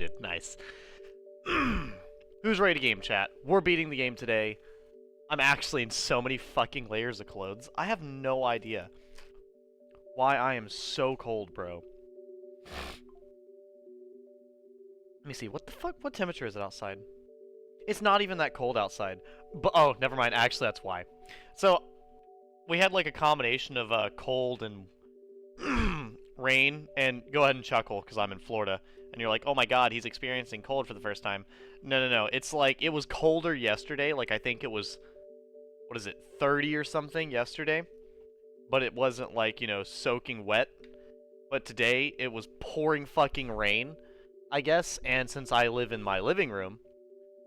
did. Nice. Who's ready to game, chat? We're beating the game today. I'm actually in so many fucking layers of clothes. I have no idea why I am so cold, bro. Let me see. What the fuck? What temperature is it outside? It's not even that cold outside. But oh, never mind. Actually, that's why. So, we had like a combination of cold and rain, and go ahead and chuckle because I'm in Florida, and you're like, oh my god, he's experiencing cold for the first time. No. It's like, it was colder yesterday. Like, I think it was, what is it, 30 or something yesterday? But it wasn't like, you know, soaking wet. But today, it was pouring fucking rain, I guess, and since I live in my living room,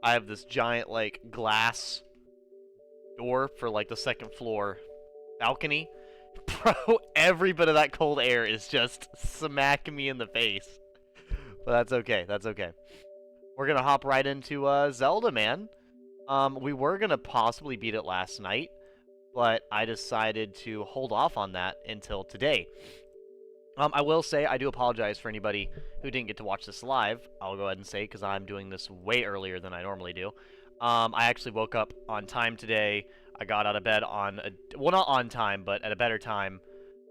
I have this giant, like, glass door for, like, the second floor balcony. Bro, every bit of that cold air is just smacking me in the face. But that's okay, that's okay. We're gonna hop right into, Zelda, man. We were gonna possibly beat it last night, but I decided to hold off on that until today. I will say, I do apologize for anybody who didn't get to watch this live. I'll go ahead and say, because I'm doing this way earlier than I normally do. I actually woke up on time today. I got out of bed on well, not on time, but at a better time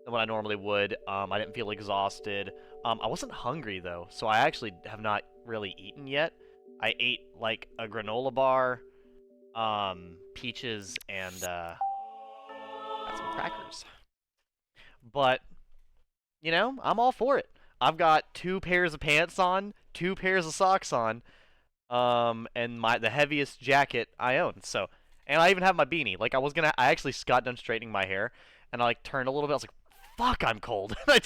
than what I normally would. I didn't feel exhausted. I wasn't hungry, though, so I actually have not really eaten yet. I ate, like, a granola bar, peaches, and, got some crackers. But, you know, I'm all for it. I've got 2 pairs of pants on, 2 pairs of socks on, and the heaviest jacket I own, so... And I even have my beanie. Like, I actually got done straightening my hair, and I, like, turned a little bit. I was like, fuck, I'm cold. I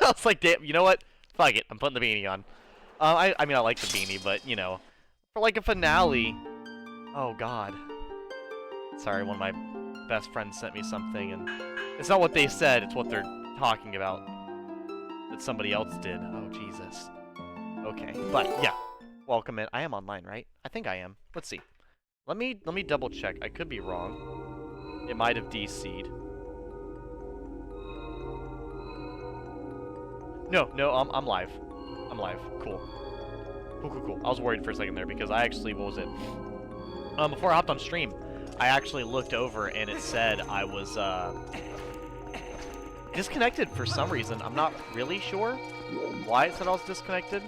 was like, damn, you know what? Fuck it, I'm putting the beanie on. I mean, I like the beanie, but, you know, for, like, a finale... Oh, God. Sorry, one of my best friends sent me something, and it's not what they said, it's what they're talking about. That somebody else did. Oh, Jesus. Okay, but, yeah. Welcome in. I am online, right? I think I am. Let's see. Let me double check. I could be wrong. It might have DC'd. No, I'm live. I'm live. Cool. Cool. I was worried for a second there because I actually, what was it? Before I hopped on stream, I actually looked over and it said I was disconnected for some reason. I'm not really sure why it said I was disconnected,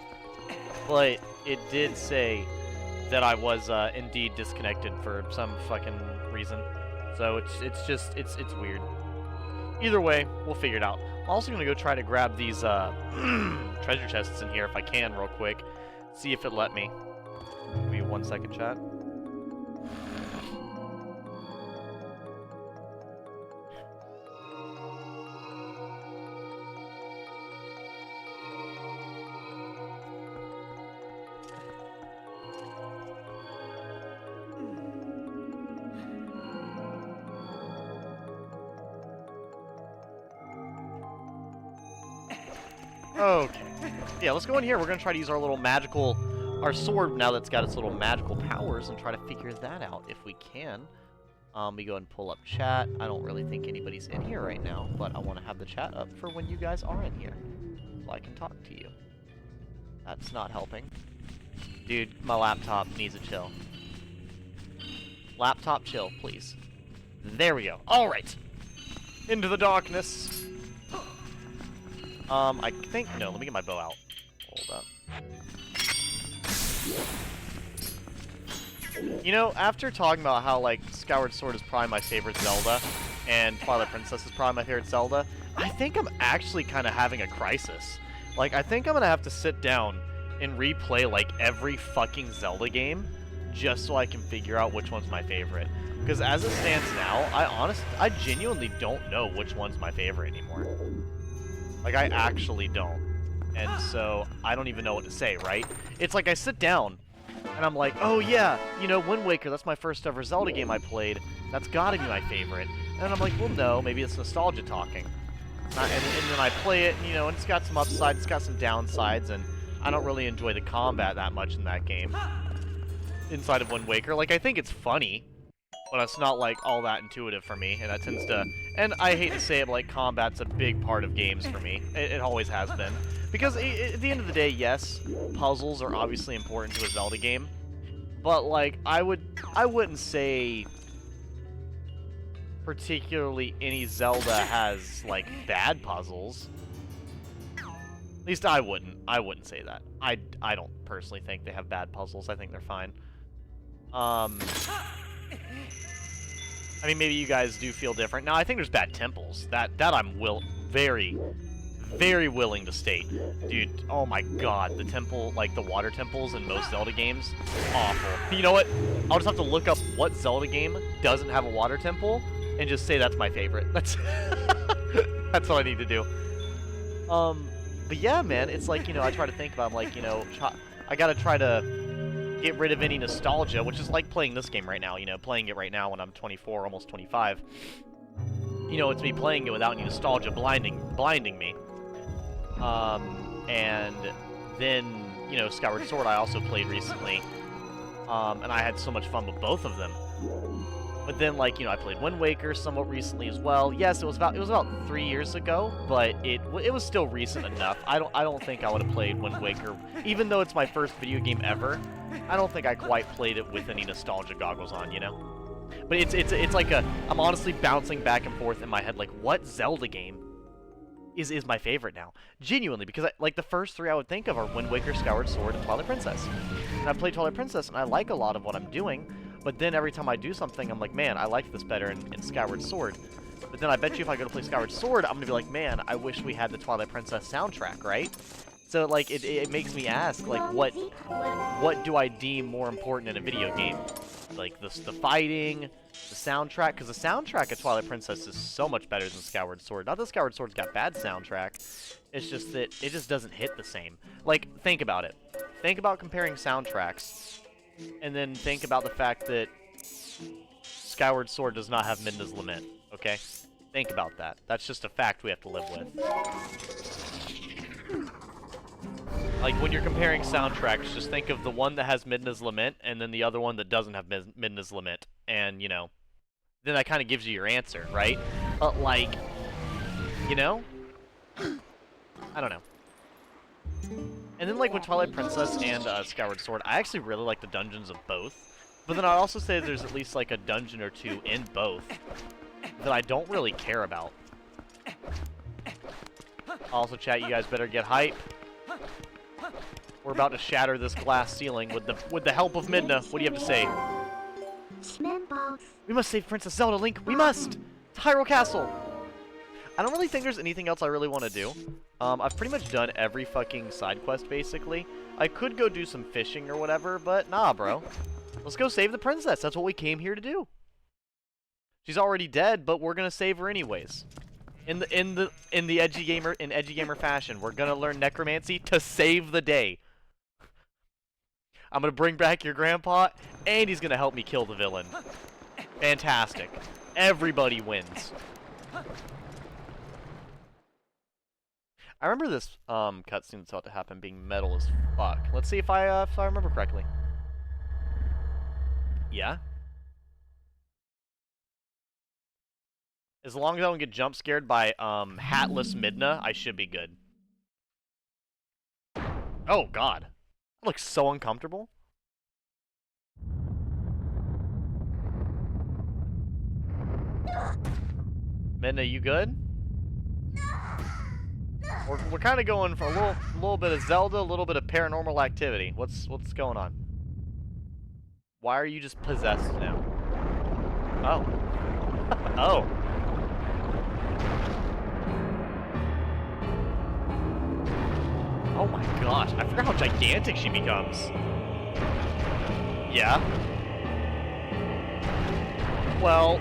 but it did say that I was indeed disconnected for some fucking reason. So it's weird. Either way, we'll figure it out. I'm also gonna go try to grab these treasure chests in here if I can real quick. See if it let me. Give me 1 second, chat. Okay. Yeah, let's go in here. We're going to try to use our little magical... Our sword, now that's got its little magical powers, and try to figure that out if we can. We go and pull up chat. I don't really think anybody's in here right now, but I want to have the chat up for when you guys are in here, so I can talk to you. That's not helping. Dude, my laptop needs a chill. Laptop chill, please. There we go. Alright! Into the darkness! I think... No, let me get my bow out. Hold up. You know, after talking about how, like, Skyward Sword is probably my favorite Zelda, and Twilight Princess is probably my favorite Zelda, I think I'm actually kind of having a crisis. Like, I think I'm gonna have to sit down and replay, like, every fucking Zelda game, just so I can figure out which one's my favorite. Because as it stands now, I genuinely don't know which one's my favorite anymore. Like, I actually don't. And so, I don't even know what to say, right? It's like I sit down, and I'm like, oh yeah, you know, Wind Waker, that's my first ever Zelda game I played. That's gotta be my favorite. And I'm like, well, no, maybe it's nostalgia talking. And then I play it, you know, and it's got some upsides, it's got some downsides, and I don't really enjoy the combat that much in that game. Inside of Wind Waker. Like, I think it's funny. but it's not like all that intuitive for me, and that tends to, and I hate to say it, but like combat's a big part of games for me. It always has been, because at the end of the day, yes, puzzles are obviously important to a Zelda game, but like I wouldn't say particularly any Zelda has like bad puzzles. At least I wouldn't say that. I don't personally think they have bad puzzles. I think they're fine. I mean, maybe you guys do feel different. Now, I think there's bad temples. That I'm very, very willing to state. Dude, oh my god, the temple, like the water temples in most Zelda games, awful. You know what? I'll just have to look up what Zelda game doesn't have a water temple and just say that's my favorite. That's that's what I need to do. But yeah, man, it's like, you know, I try to think about, I'm like, you know, I gotta try to get rid of any nostalgia, which is like playing this game right now, you know, playing it right now when I'm 24, almost 25. You know, it's me playing it without any nostalgia blinding me. And then, you know, Skyward Sword I also played recently, and I had so much fun with both of them. But then, like, you know, I played Wind Waker somewhat recently as well. Yes, it was about 3 years ago, but it was still recent enough. I don't think I would have played Wind Waker, even though it's my first video game ever. I don't think I quite played it with any nostalgia goggles on, you know. But it's like I'm honestly bouncing back and forth in my head, like, what Zelda game is my favorite now? Genuinely, because like the first three I would think of are Wind Waker, Skyward Sword, and Twilight Princess. And I played Twilight Princess, and I like a lot of what I'm doing. But then every time I do something, I'm like, man, I like this better in Skyward Sword. But then I bet you if I go to play Skyward Sword, I'm going to be like, man, I wish we had the Twilight Princess soundtrack, right? So, like, it makes me ask, like, what do I deem more important in a video game? Like, the fighting, the soundtrack? Because the soundtrack of Twilight Princess is so much better than Skyward Sword. Not that Skyward Sword's got bad soundtrack. It's just that it just doesn't hit the same. Like, think about it. Think about comparing soundtracks. And then think about the fact that Skyward Sword does not have Midna's Lament, okay? Think about that. That's just a fact we have to live with. Like, when you're comparing soundtracks, just think of the one that has Midna's Lament, and then the other one that doesn't have Midna's Lament. And, you know, then that kind of gives you your answer, right? But, like, you know? I don't know. And then, like, with Twilight Princess and Skyward Sword, I actually really like the dungeons of both. But then I'd also say there's at least, like, a dungeon or two in both that I don't really care about. Also, chat, you guys better get hype. We're about to shatter this glass ceiling with the help of Midna. What do you have to say? We must save Princess Zelda, Link. We must! To Hyrule Castle! I don't really think there's anything else I really want to do. I've pretty much done every fucking side quest, basically. I could go do some fishing or whatever, but nah, bro. Let's go save the princess. That's what we came here to do. She's already dead, but we're gonna save her anyways. In the edgy gamer fashion, we're gonna learn necromancy to save the day. I'm gonna bring back your grandpa, and he's gonna help me kill the villain. Fantastic. Everybody wins. I remember this cutscene that's about to happen being metal as fuck. Let's see if I remember correctly. Yeah? As long as I don't get jump scared by hatless Midna, I should be good. Oh god. That looks so uncomfortable. Midna, you good? We're kind of going for a little bit of Zelda, a little bit of paranormal activity. What's going on? Why are you just possessed now? Oh. Oh. Oh my gosh, I forgot how gigantic she becomes. Yeah. Well...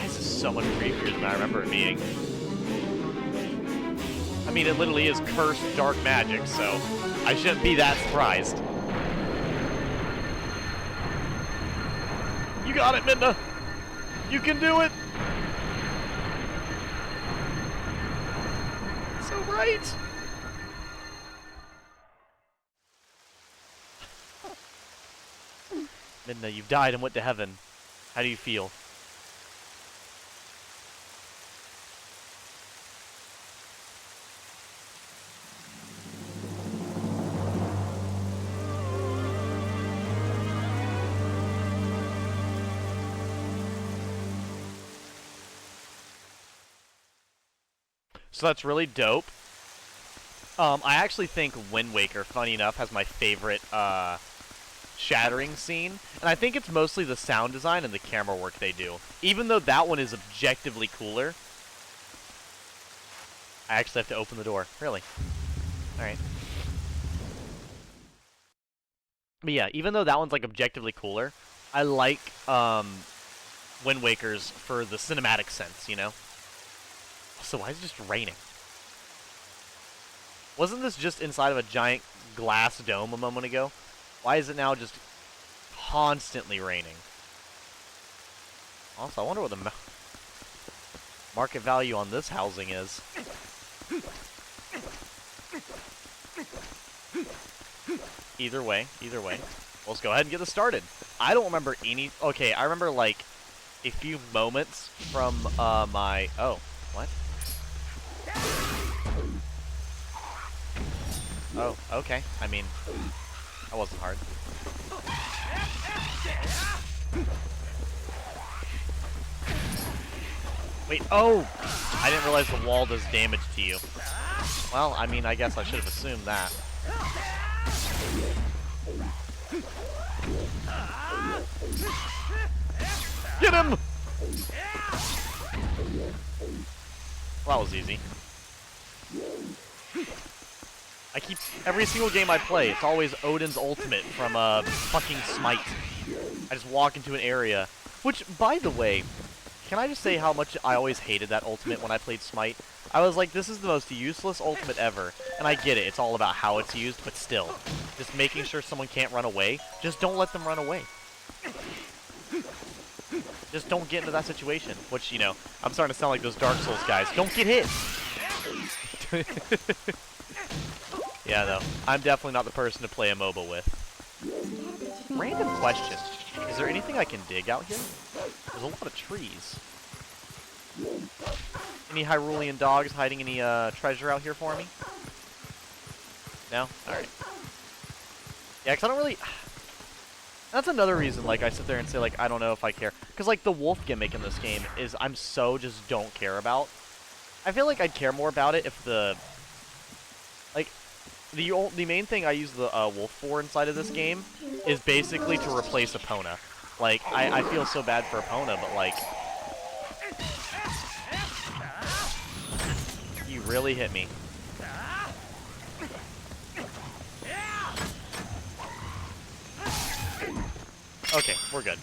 This is so much creepier than I remember it being. I mean, it literally is cursed dark magic, so I shouldn't be that surprised. You got it, Midna! You can do it! So right! Midna, you've died and went to heaven. How do you feel? So that's really dope. I actually think Wind Waker, funny enough, has my favorite shattering scene, and I think it's mostly the sound design and the camera work they do. Even though that one is objectively cooler. I actually have to open the door. Really? Alright. But yeah, even though that one's like objectively cooler, I like Wind Waker's for the cinematic sense, you know? So why is it just raining? Wasn't this just inside of a giant glass dome a moment ago? Why is it now just constantly raining? Also, I wonder what the market value on this housing is. Either way. Let's go ahead and get this started. I don't remember any... Okay, I remember, like, a few moments from, my... Oh, what? Oh, okay. I mean, that wasn't hard. Wait, oh! I didn't realize the wall does damage to you. Well, I mean, I guess I should have assumed that. Get him! Well, that was easy. I keep... Every single game I play, it's always Odin's ultimate from, fucking Smite. I just walk into an area. Which, by the way, can I just say how much I always hated that ultimate when I played Smite? I was like, this is the most useless ultimate ever. And I get it, it's all about how it's used, but still. Just making sure someone can't run away. Just don't let them run away. Just don't get into that situation. Which, you know, I'm starting to sound like those Dark Souls guys. Don't get hit! Yeah, though. I'm definitely not the person to play a MOBA with. Random question. Is there anything I can dig out here? There's a lot of trees. Any Hyrulean dogs hiding any treasure out here for me? No? Alright. Yeah, because I don't really... That's another reason, like, I sit there and say, like, I don't know if I care. Because, like, the wolf gimmick in this game is I'm so just don't care about. I feel like I'd care more about it if the... Like, the main thing I use the wolf for inside of this game is basically to replace Epona. Like, I feel so bad for Epona, but, like... You really hit me. Okay, we're good.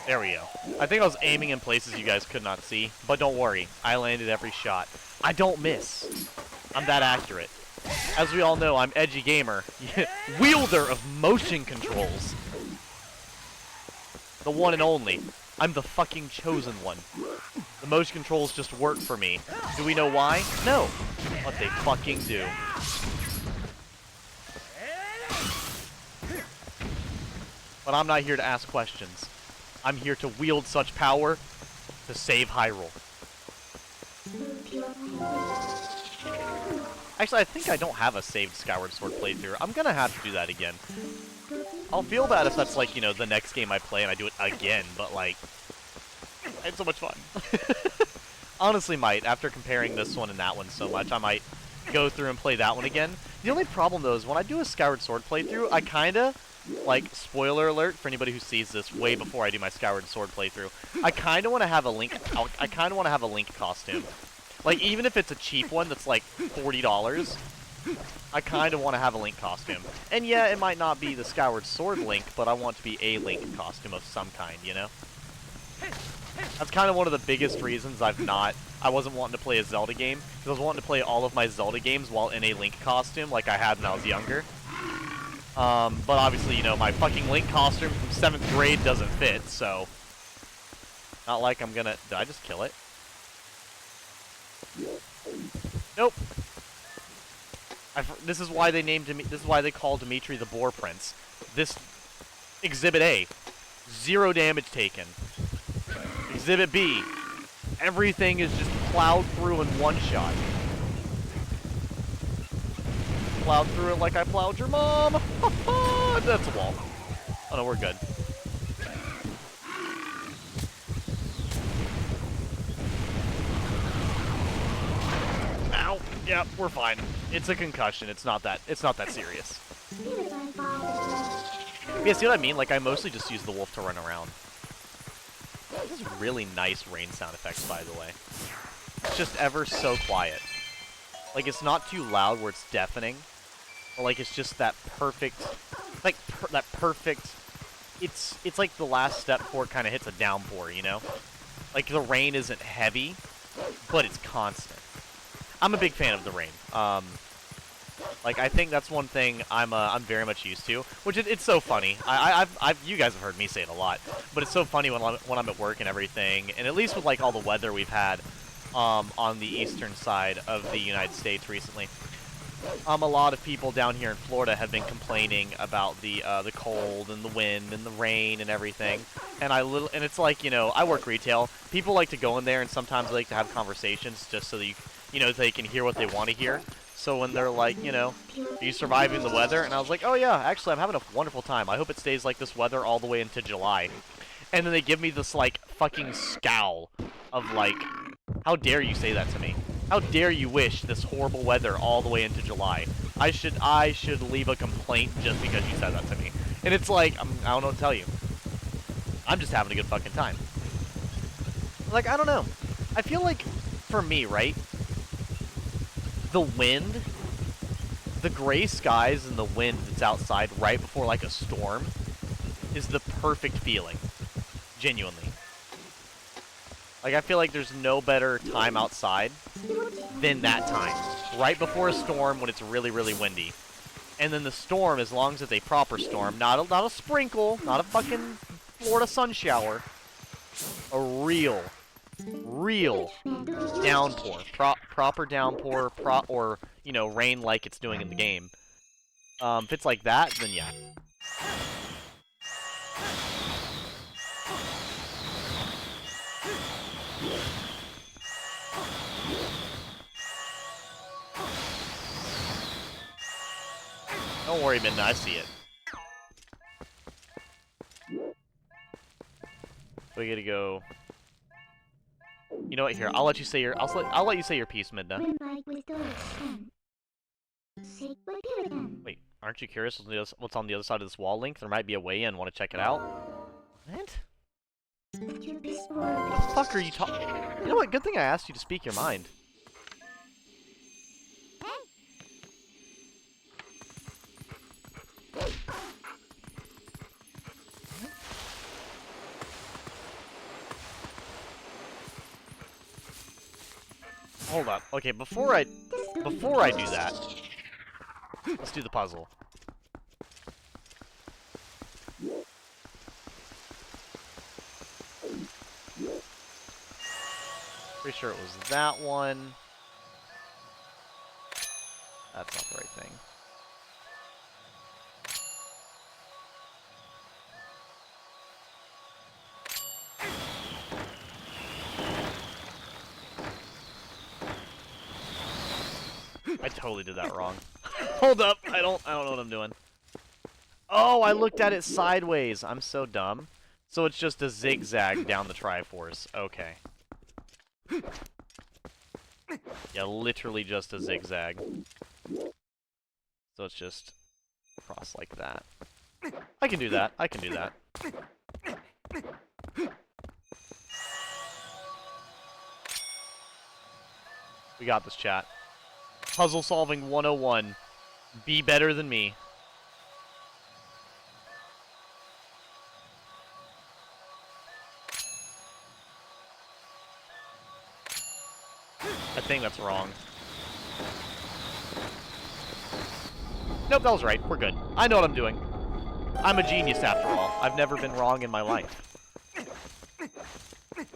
There we go. I think I was aiming in places you guys could not see, but don't worry, I landed every shot. I don't miss. I'm that accurate. As we all know, I'm Edgy Gamer, wielder of motion controls. The one and only. I'm the fucking chosen one. The motion controls just work for me. Do we know why? No. But they fucking do. But I'm not here to ask questions. I'm here to wield such power to save Hyrule. Actually, I think I don't have a saved Skyward Sword playthrough. I'm gonna have to do that again. I'll feel bad if that's, like, you know, the next game I play and I do it again, but, like, I had so much fun. Honestly, might. After comparing this one and that one so much, I might go through and play that one again. The only problem, though, is when I do a Skyward Sword playthrough, I kinda, like, spoiler alert for anybody who sees this way before I do my Skyward Sword playthrough, I kinda want to have a Link, I kinda want to have a Link costume. Like, even if it's a cheap one that's, like, $40, I kind of want to have a Link costume. And yeah, it might not be the Skyward Sword Link, but I want to be a Link costume of some kind, you know? That's kind of one of the biggest reasons I wasn't wanting to play a Zelda game, because I was wanting to play all of my Zelda games while in a Link costume, like I had when I was younger. But obviously, you know, my fucking Link costume from 7th grade doesn't fit, so... Not like I'm gonna... Did I just kill it? Nope. This is why they named him. This is why they called Dimitri the Boar Prince. This Exhibit A, 0 damage taken. Exhibit B, everything is just plowed through in one shot. Plowed through it like I plowed your mom. That's a wall. Oh no, we're good. Ow. Yep, we're fine. It's a concussion. It's not that serious. Yeah, see what I mean? Like, I mostly just use the wolf to run around. This is really nice rain sound effects, by the way. It's just ever so quiet. Like, it's not too loud where it's deafening. But, like, it's just that perfect... Like, that perfect... It's like the last step before it kind of hits a downpour, you know? Like, the rain isn't heavy, but it's constant. I'm a big fan of the rain. Like, I think that's one thing I'm very much used to, which it's so funny. You guys have heard me say it a lot, but it's so funny when I'm at work and everything, and at least with like all the weather we've had on the eastern side of the United States recently. A lot of people down here in Florida have been complaining about the cold and the wind and the rain and everything, and it's like, you know, I work retail. People like to go in there and sometimes they like to have conversations just so that you know, they can hear what they want to hear. So when they're like, you know, are you surviving the weather? And I was like, oh yeah, actually I'm having a wonderful time. I hope it stays like this weather all the way into July. And then they give me this like fucking scowl of like, how dare you say that to me? How dare you wish this horrible weather all the way into July? I should leave a complaint just because you said that to me. And it's like, I don't know what to tell you. I'm just having a good fucking time. Like, I don't know. I feel like, for me, right? The wind, the gray skies and the wind that's outside right before like a storm is the perfect feeling. Genuinely. Like, I feel like there's no better time outside than that time. Right before a storm when it's really, really windy. And then the storm, as long as it's a proper storm, not a sprinkle, not a fucking Florida sun shower. A real downpour. Proper downpour, or, you know, rain like it's doing in the game. If it's like that, then yeah. Don't worry, Midna, I see it. We gotta go. You know what? Here, I'll let you say your. I'll let you say your piece, Midna. Wait, aren't you curious what's on the other side of this wall, Link? There might be a way in. Want to check it out? What? What the fuck are you talking? You know what? Good thing I asked you to speak your mind. Hold up. Okay, before I do that, let's do the puzzle. Pretty sure it was that one. That's not the right thing. I totally did that wrong. Hold up, I don't know what I'm doing. Oh, I looked at it sideways. I'm so dumb. So it's just a zigzag down the Triforce. Okay. Yeah, literally just a zigzag. So it's just cross like that. I can do that. I can do that. We got this, chat. Puzzle solving 101. Be better than me. I think that's wrong. Nope, that was right. We're good. I know what I'm doing. I'm a genius after all. I've never been wrong in my life.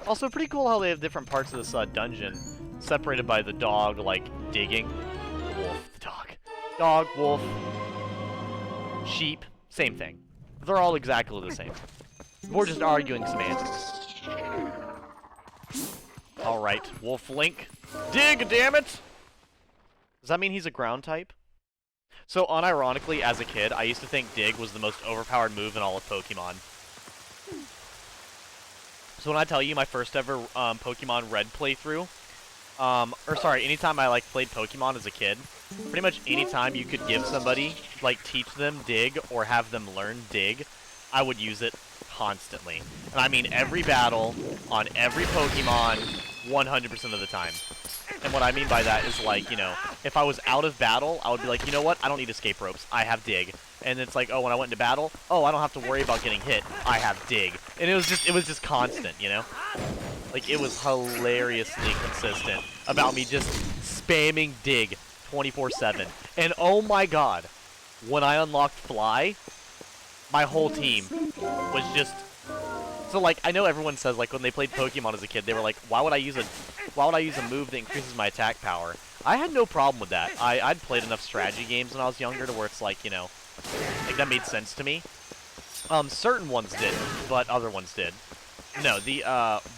Also, pretty cool how they have different parts of this dungeon separated by the dog, like, digging. Wolf, the dog. Dog, wolf, sheep, same thing. They're all exactly the same. We're just arguing semantics. Alright, Wolf Link. Dig, damn it! Does that mean he's a ground type? So, unironically, as a kid, I used to think Dig was the most overpowered move in all of Pokemon. So when I tell you my first ever Pokemon Red playthrough, anytime I played Pokemon as a kid, pretty much anytime you could give somebody, teach them Dig or have them learn Dig, I would use it constantly. And I mean every battle, on every Pokemon, 100% of the time. And what I mean by that is, if I was out of battle, I would be like, you know what? I don't need escape ropes. I have Dig. And it's like, oh, when I went into battle, oh, I don't have to worry about getting hit. I have Dig. And it was just constant, you know? It was hilariously consistent about me just spamming Dig 24/7. And oh my god, when I unlocked Fly, my whole team was just... So, I know everyone says, when they played Pokemon as a kid, they were like, why would I use a move that increases my attack power? I had no problem with that. I'd played enough strategy games when I was younger to where it's that made sense to me. Certain ones didn't, but other ones did. No,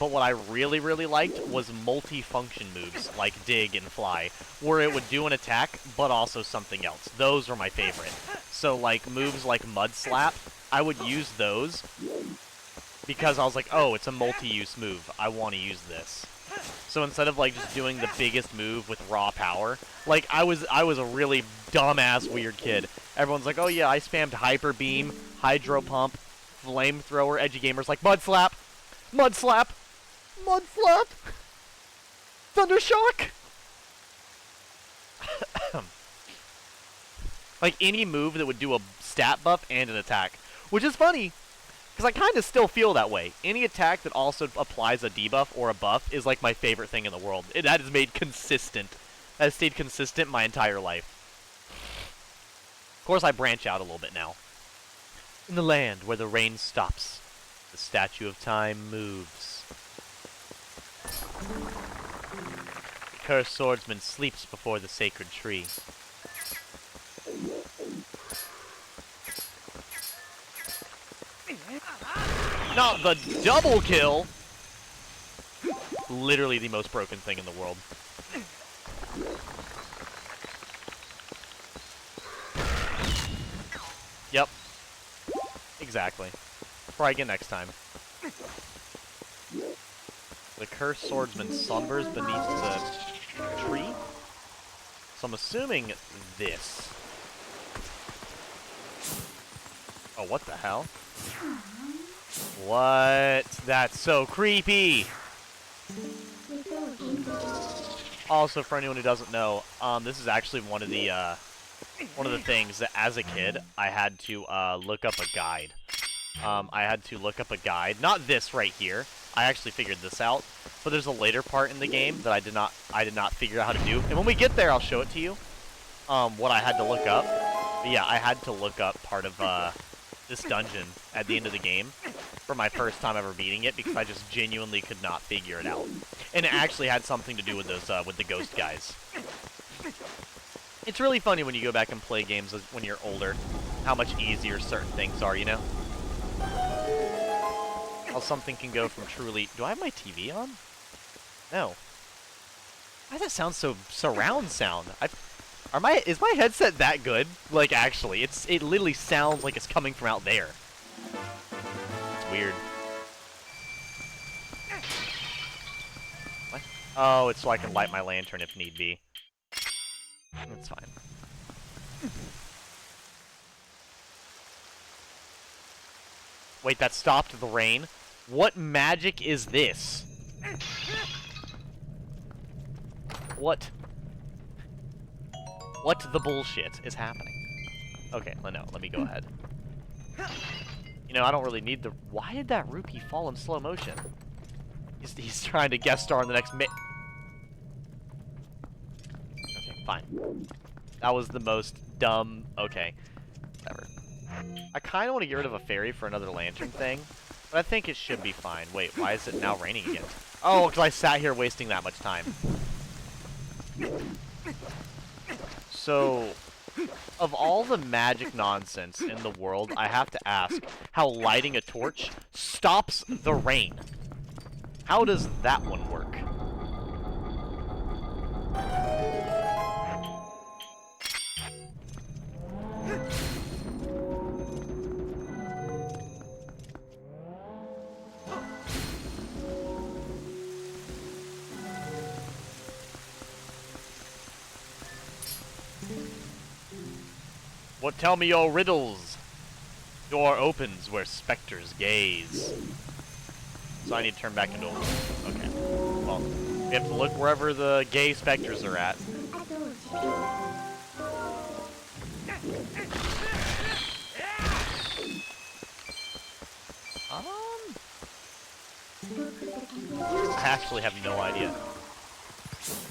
but what I really, really liked was multi-function moves, like Dig and Fly, where it would do an attack, but also something else. Those were my favorite. So, moves like Mud Slap, I would use those, because I was like, oh, it's a multi-use move. I want to use this. So instead of just doing the biggest move with raw power, I was a really dumbass weird kid. Everyone's like, oh yeah, I spammed Hyper Beam, Hydro Pump, Flamethrower. Edgy gamers like Mud Slap, Mud Slap, Mud Slap, Thunder Shock. Any move that would do a stat buff and an attack, which is funny. Because I kind of still feel that way. Any attack that also applies a debuff or a buff is my favorite thing in the world. That is made consistent. That has stayed consistent my entire life. Of course, I branch out a little bit now. In the land where the rain stops, the statue of time moves. The cursed swordsman sleeps before the sacred tree. Not the double kill! Literally the most broken thing in the world. Yep. Exactly. Try again next time. The cursed swordsman slumbers beneath the tree? So I'm assuming this. Oh, what the hell? What? That's so creepy! Also, for anyone who doesn't know, this is actually one of the things that, as a kid, I had to look up a guide. I had to look up a guide. Not this right here. I actually figured this out. But there's a later part in the game that I did not figure out how to do. And when we get there, I'll show it to you. What I had to look up. But yeah, I had to look up part of this dungeon at the end of the game for my first time ever beating it because I just genuinely could not figure it out. And it actually had something to do with those with the ghost guys. It's really funny when you go back and play games when you're older, how much easier certain things are, you know? How something can go from truly... Do I have my TV on? No. Why does that sound so surround sound? Is my headset that good? Actually, it literally sounds like it's coming from out there. It's weird. What? Oh, it's so I can light my lantern if need be. That's fine. Wait, that stopped the rain? What magic is this? What the bullshit is happening? Okay, no, let me go ahead. You know, I don't really need the... Why did that rupee fall in slow motion? He's trying to guest star in the next Okay, fine. That was the most dumb... Okay, whatever. I kind of want to get rid of a fairy for another lantern thing, but I think it should be fine. Wait, why is it now raining again? Oh, because I sat here wasting that much time. So, of all the magic nonsense in the world, I have to ask how lighting a torch stops the rain. How does that one work? What, tell me your riddles? Door opens where specters gaze. So I need to turn back into a wolf. Okay. Well, we have to look wherever the gay specters are at. I actually have no idea.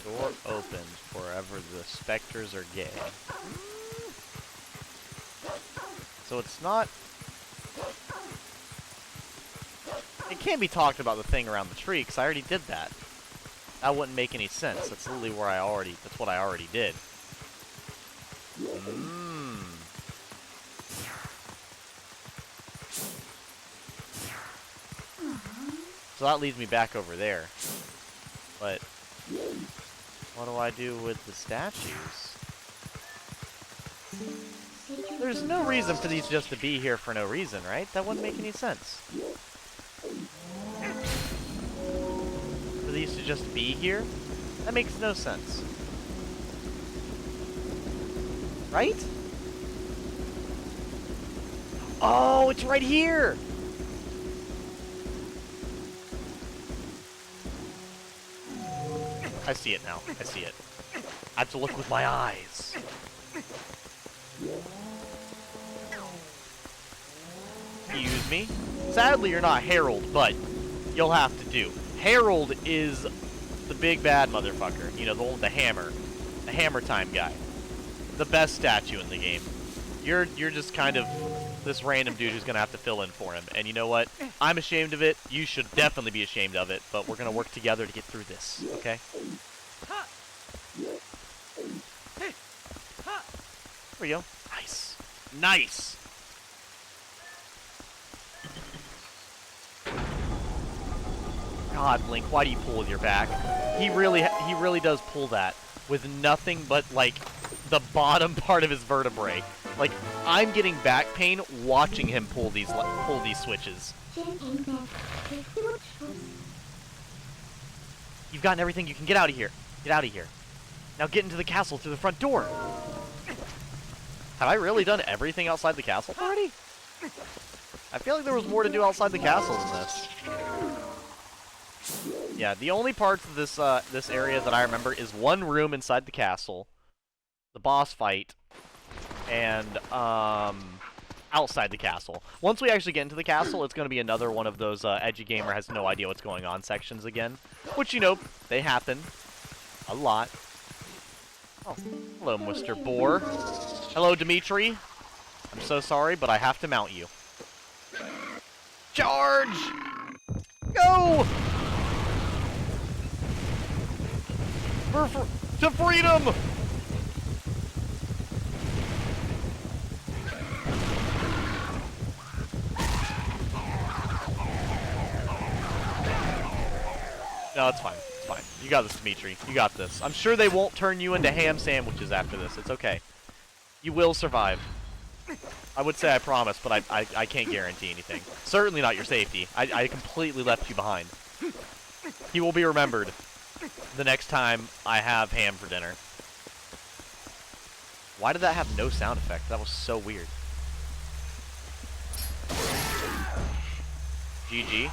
Door opens wherever the specters are gay. So it's not... It can't be talked about the thing around the tree, because I already did that. That wouldn't make any sense. That's literally where that's what I already did. So that leads me back over there. But what do I do with the statues? There's no reason for these just to be here for no reason, right? That wouldn't make any sense. For these to just be here? That makes no sense. Right? Oh, it's right here! I see it now. I see it. I have to look with my eyes. Excuse me. Sadly, you're not Harold, but you'll have to do. Harold is the big bad motherfucker. You know, the hammer. The hammer time guy. The best statue in the game. You're just kind of this random dude who's gonna have to fill in for him. And you know what? I'm ashamed of it. You should definitely be ashamed of it. But we're gonna work together to get through this. Okay? There we go. Nice. Nice! God, Link, why do you pull with your back? He really does pull that with nothing but, like, the bottom part of his vertebrae. Like, I'm getting back pain watching him pull these switches. You've gotten everything you can get out of here. Get out of here. Now get into the castle through the front door. Have I really done everything outside the castle already? I feel like there was more to do outside the castle than this. Yeah, the only parts of this this area that I remember is one room inside the castle, the boss fight, and outside the castle. Once we actually get into the castle, it's going to be another one of those edgy gamer has no idea what's going on sections again, which, you know, they happen a lot. Oh, hello, Mr. Boar. Hello, Dimitri. I'm so sorry, but I have to mount you. Charge! Go! To freedom! No, it's fine. It's fine. You got this, Dimitri. You got this. I'm sure they won't turn you into ham sandwiches after this. It's okay. You will survive. I would say I promise, but I can't guarantee anything. Certainly not your safety. I completely left you behind. He will be remembered the next time I have ham for dinner. Why did that have no sound effect? That was so weird. GG.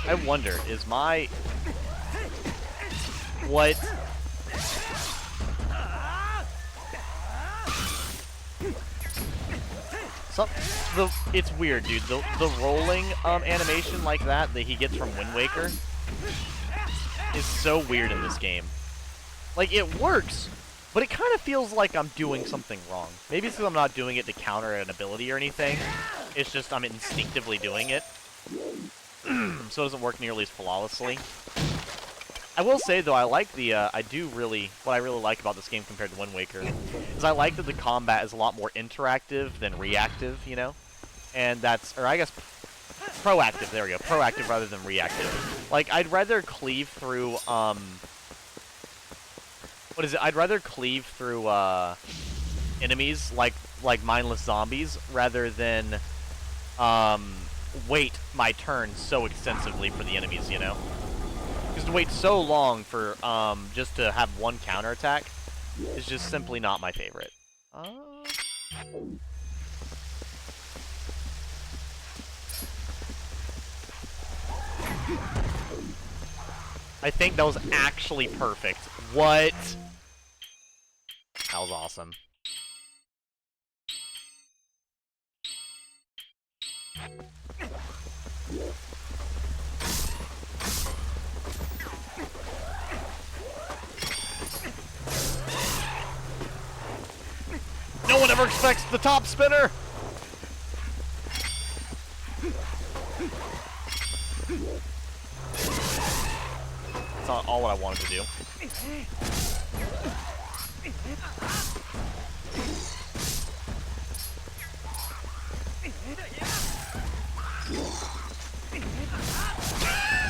I wonder, is my... What? It's weird, dude. The rolling animation like that he gets from Wind Waker is so weird in this game. Like, it works, but it kind of feels like I'm doing something wrong. Maybe it's because I'm not doing it to counter an ability or anything. It's just I'm instinctively doing it. So it doesn't work nearly as flawlessly. I will say though, I like the what I really like about this game compared to Wind Waker is I like that the combat is a lot more interactive than reactive, you know, and that's, or I guess proactive. There we go, proactive rather than reactive. Like I'd rather cleave through what is it? I'd rather cleave through enemies like mindless zombies rather than wait my turn so extensively for the enemies, you know? Because to wait so long for just to have one counterattack is just simply not my favorite. I think that was actually perfect. What? That was awesome. No one ever expects the top spinner! That's not all what I wanted to do.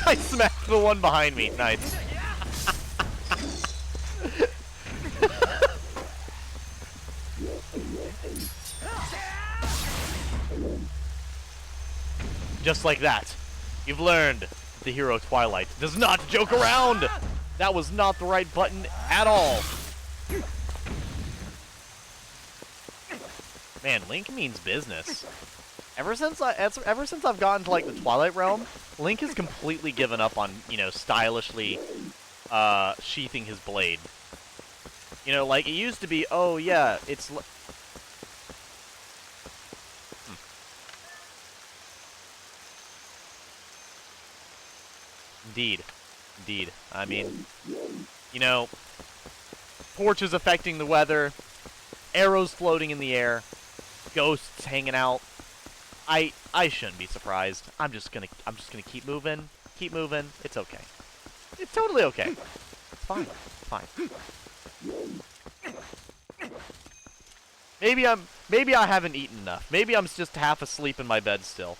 I smacked the one behind me. Nice. Just like that, you've learned the Hyrule Twilight does not joke around! That was not the right button at all. Man, Link means business. Ever since I've gotten to like the Twilight Realm, Link has completely given up on, you know, stylishly sheathing his blade. You know, like it used to be, oh yeah, it's Indeed. Indeed. I mean, you know, torches affecting the weather, arrows floating in the air, ghosts hanging out. I shouldn't be surprised. I'm just gonna keep moving. Keep moving. It's okay. It's totally okay. It's fine. It's fine. Maybe I haven't eaten enough. Maybe I'm just half asleep in my bed still.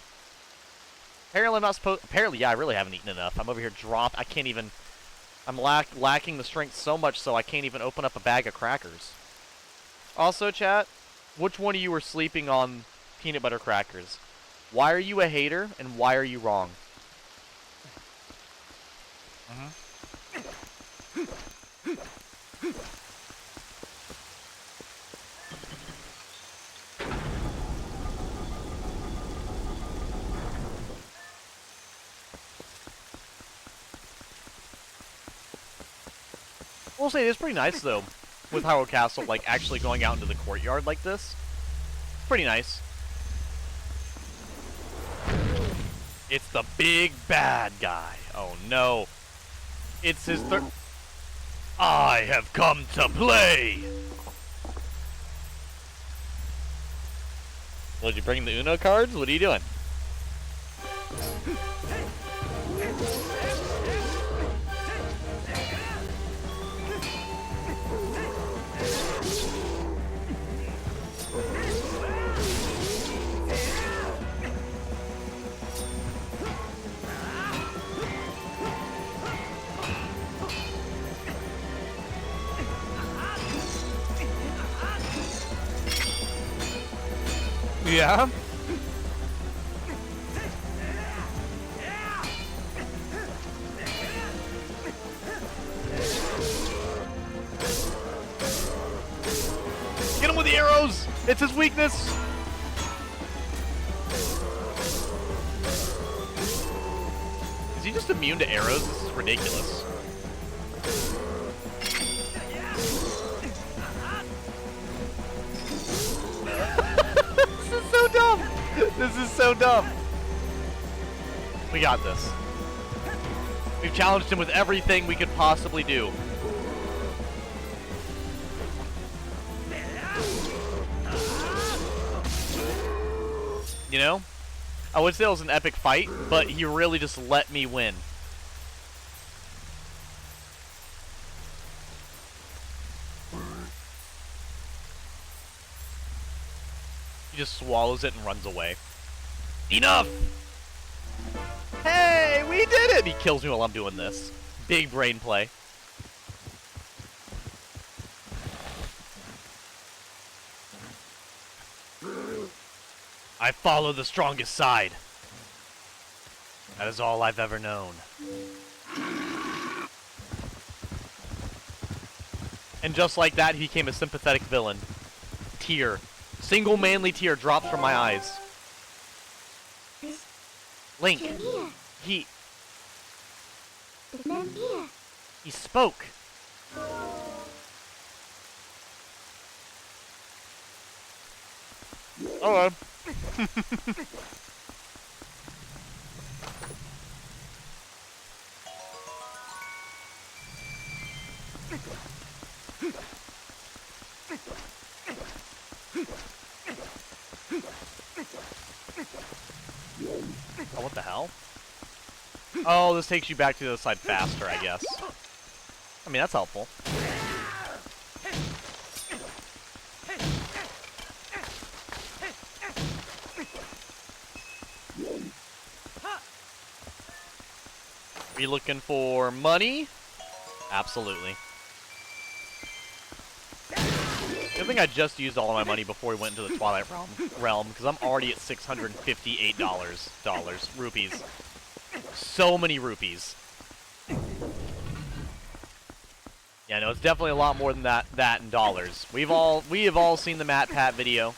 Apparently I'm not supposed... Apparently, yeah, I really haven't eaten enough. I'm over here I can't even... I'm lacking the strength so much so I can't even open up a bag of crackers. Also, chat, which one of you are sleeping on peanut butter crackers? Why are you a hater, and why are you wrong? I will say, it's pretty nice, though, with Hyrule Castle, like, actually going out into the courtyard like this. Pretty nice. It's the big bad guy. Oh, no. It's his third... I have come to play! Well, did you bring the Uno cards? What are you doing? Yeah? Get him with the arrows! It's his weakness! Is he just immune to arrows? This is ridiculous. So dumb! This is so dumb. We got this. We've challenged him with everything we could possibly do. You know? I would say it was an epic fight, but he really just let me win. He just swallows it and runs away. Enough! Hey, we did it! He kills me while I'm doing this. Big brain play. I follow the strongest side. That is all I've ever known. And just like that, he became a sympathetic villain. Tear. Single manly tear drops from my eyes. Link. He spoke. Oh, oh, what the hell? Oh, this takes you back to the other side faster, I guess. I mean, that's helpful. Are you looking for money? Absolutely. I think I just used all of my money before we went into the Twilight realm, because I'm already at $658 rupees. So many rupees. Yeah, no, it's definitely a lot more than that in dollars. We have all seen the Matt Pat video.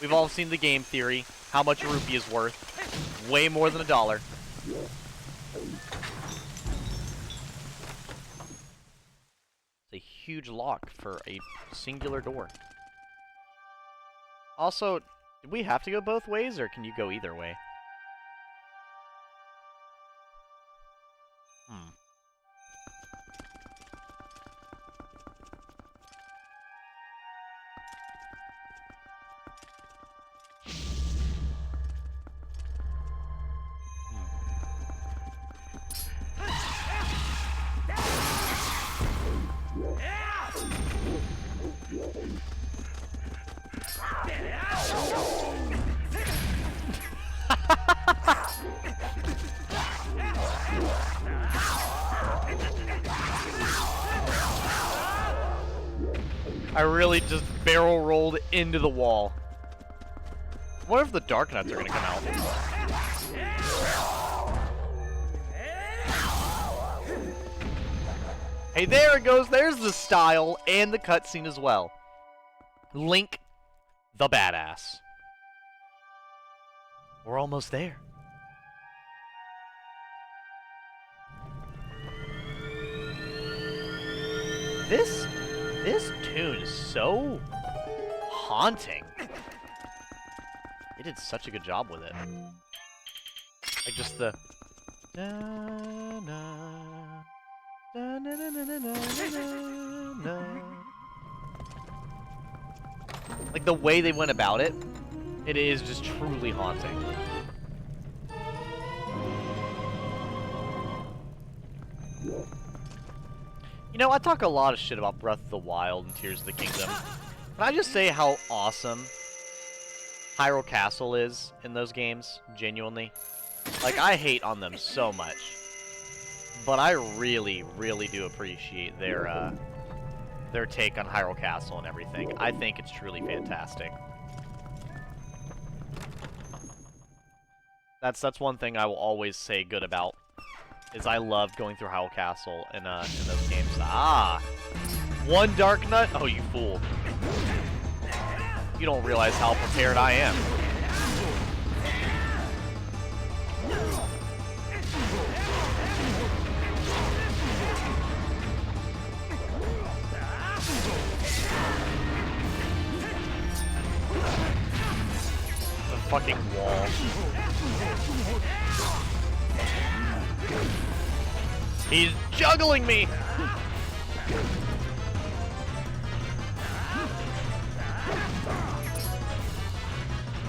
We've all seen the game theory, how much a rupee is worth. Way more than $1. It's a huge lock for a singular door. Also, did we have to go both ways, or can you go either way? I really just barrel rolled into the wall. What if the Dark Nuts are gonna come out? Hey, there it goes. There's the style and the cutscene as well. Link, the badass. We're almost there. This tune is so haunting. They did such a good job with it. Like just the like the way they went about it, it is just truly haunting. You know, I talk a lot of shit about Breath of the Wild and Tears of the Kingdom. Can I just say how awesome Hyrule Castle is in those games, genuinely? Like, I hate on them so much. But I really, really do appreciate their take on Hyrule Castle and everything. I think it's truly fantastic. That's one thing I will always say good about, is I loved going through Hyrule Castle in those games. Ah! One Dark Nut? Oh, you fool. You don't realize how prepared I am. The fucking wall. He's juggling me!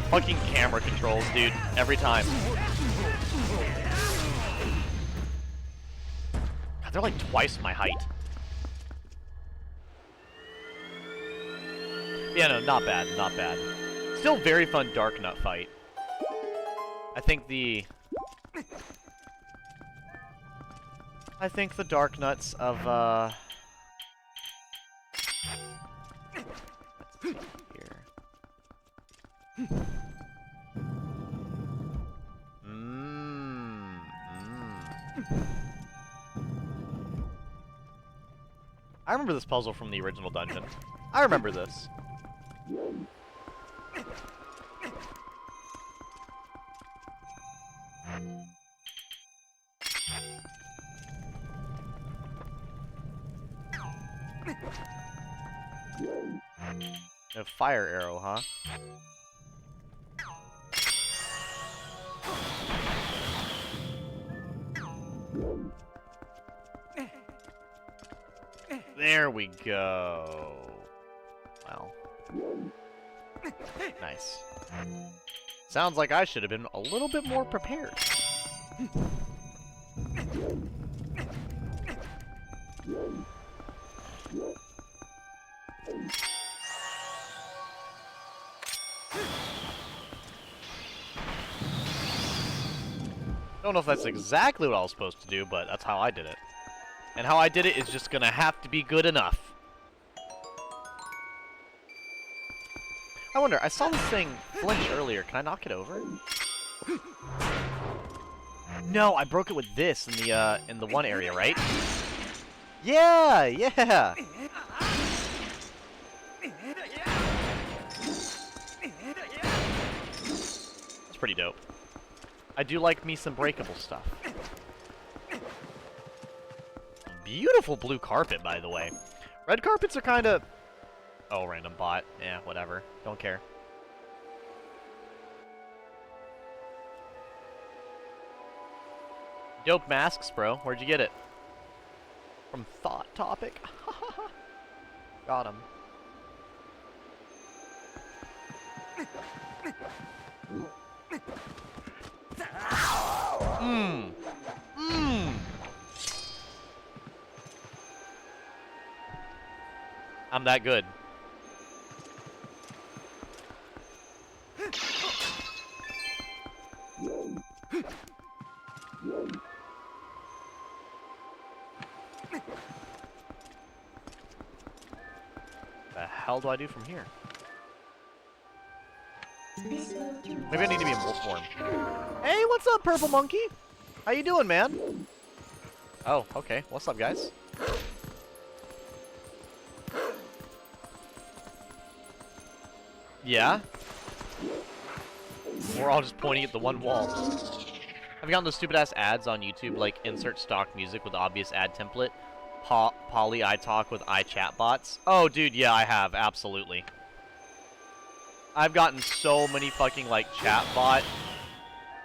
Fucking camera controls, dude. Every time. God, they're like twice my height. Yeah, no, not bad, not bad. Still very fun Dark Nut fight. I think the Dark Nuts of let's see here. I remember this puzzle from the original dungeon. I remember this. A fire arrow, huh? There we go. Well. Nice. Sounds like I should have been a little bit more prepared. Don't know if that's exactly what I was supposed to do, but that's how I did it. And how I did it is just gonna have to be good enough. I wonder, I saw this thing flinch earlier. Can I knock it over? No, I broke it with this in the one area, right? Yeah, yeah. That's pretty dope. I do like me some breakable stuff. Beautiful blue carpet, by the way. Red carpets are kind of... Oh, random bot. Yeah, whatever. Don't care. Dope masks, bro. Where'd you get it? From Thought Topic? Got him. I'm that good. The hell do I do from here? Maybe I need to be in wolf form. Hey, what's up, Purple Monkey? How you doing, man? Oh, okay. What's up, guys? Yeah? We're all just pointing at the one wall. Have you gotten those stupid-ass ads on YouTube, like insert stock music with obvious ad template? Poly iTalk with iChatbots? Oh, dude, yeah, I have. Absolutely. I've gotten so many fucking, like, chatbot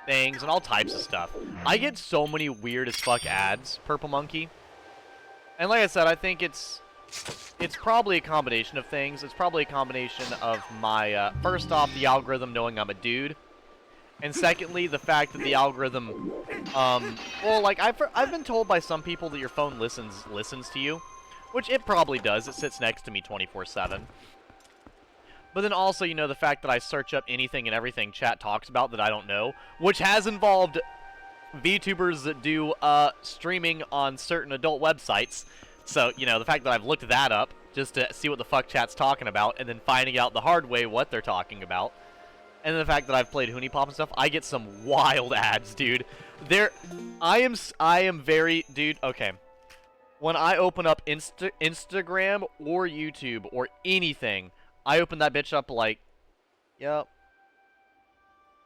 things and all types of stuff. I get so many weird as fuck ads, Purple Monkey. And like I said, I think it's probably a combination of things. It's probably a combination of my, first off, the algorithm knowing I'm a dude. And secondly, the fact that the algorithm, well, like, I've been told by some people that your phone listens to you. Which it probably does. It sits next to me 24/7. But then also, you know, the fact that I search up anything and everything chat talks about that I don't know, which has involved VTubers that do streaming on certain adult websites. So, you know, the fact that I've looked that up just to see what the fuck chat's talking about, and then finding out the hard way what they're talking about, and then the fact that I've played Hoonie Pop and stuff, I get some wild ads, dude. I am very, dude, okay. When I open up Instagram or YouTube or anything, I open that bitch up like, yep,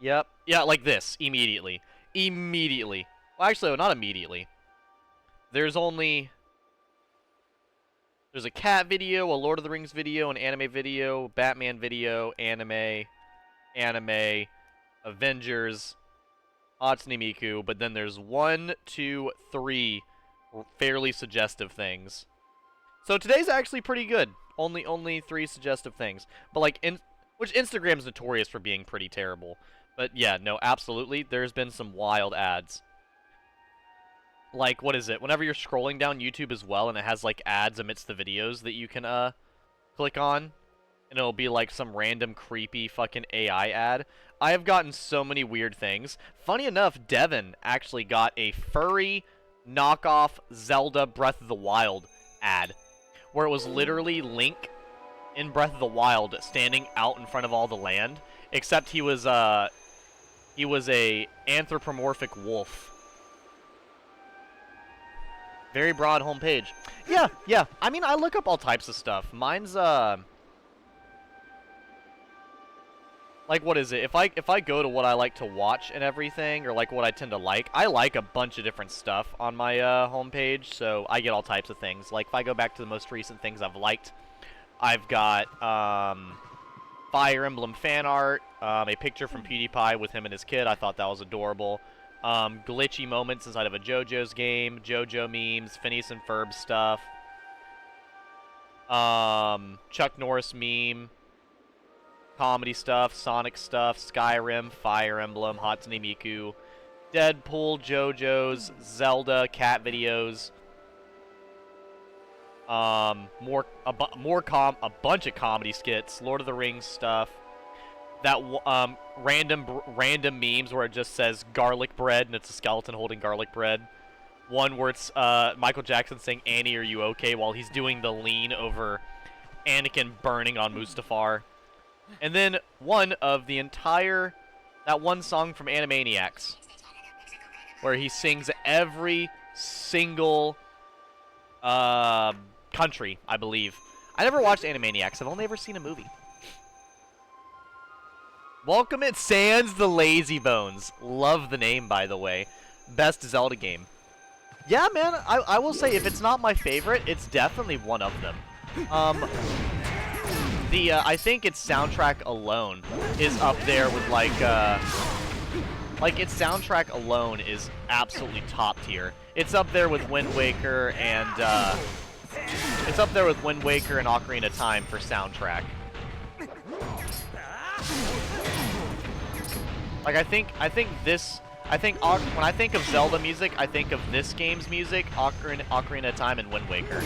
yeah, like this, immediately. Well, actually, not immediately. There's a cat video, a Lord of the Rings video, an anime video, Batman video, anime, Avengers, Hatsune Miku, but then there's 1, 2, 3 fairly suggestive things. So today's actually pretty good. Only 3 suggestive things. But like, which Instagram's notorious for being pretty terrible. But yeah, no, absolutely. There's been some wild ads. Like, what is it? Whenever you're scrolling down YouTube as well, and it has like ads amidst the videos that you can click on, and it'll be like some random creepy fucking AI ad. I have gotten so many weird things. Funny enough, Devin actually got a furry knockoff Zelda Breath of the Wild ad, where it was literally Link in Breath of the Wild standing out in front of all the land, except he was a anthropomorphic wolf. Very broad homepage. Yeah. I mean, I look up all types of stuff. Mine's like, what is it? If I go to what I like to watch and everything, or like what I tend to like, I like a bunch of different stuff on my homepage, so I get all types of things. Like, if I go back to the most recent things I've liked, I've got Fire Emblem fan art, a picture from PewDiePie with him and his kid. I thought that was adorable. Glitchy moments inside of a JoJo's game, JoJo memes, Phineas and Ferb stuff, Chuck Norris meme, comedy stuff, Sonic stuff, Skyrim, Fire Emblem, Hatsune Miku, Deadpool, JoJo's, Zelda, cat videos, a bunch of comedy skits, Lord of the Rings stuff, that random memes where it just says garlic bread and it's a skeleton holding garlic bread. One where it's Michael Jackson saying, "Annie, are you okay?" while he's doing the lean over Anakin burning on Mustafar. And then one of that one song from Animaniacs, where he sings every single country, I believe. I never watched Animaniacs. I've only ever seen a movie. Welcome it, Sans the Lazy Bones. Love the name, by the way. Best Zelda game. Yeah, man, I will say, if it's not my favorite, it's definitely one of them. I think its soundtrack alone is up there with, like, its soundtrack alone is absolutely top tier. It's up there with Wind Waker and, Ocarina of Time for soundtrack. Like, when I think of Zelda music, I think of this game's music, Ocarina of Time, and Wind Waker.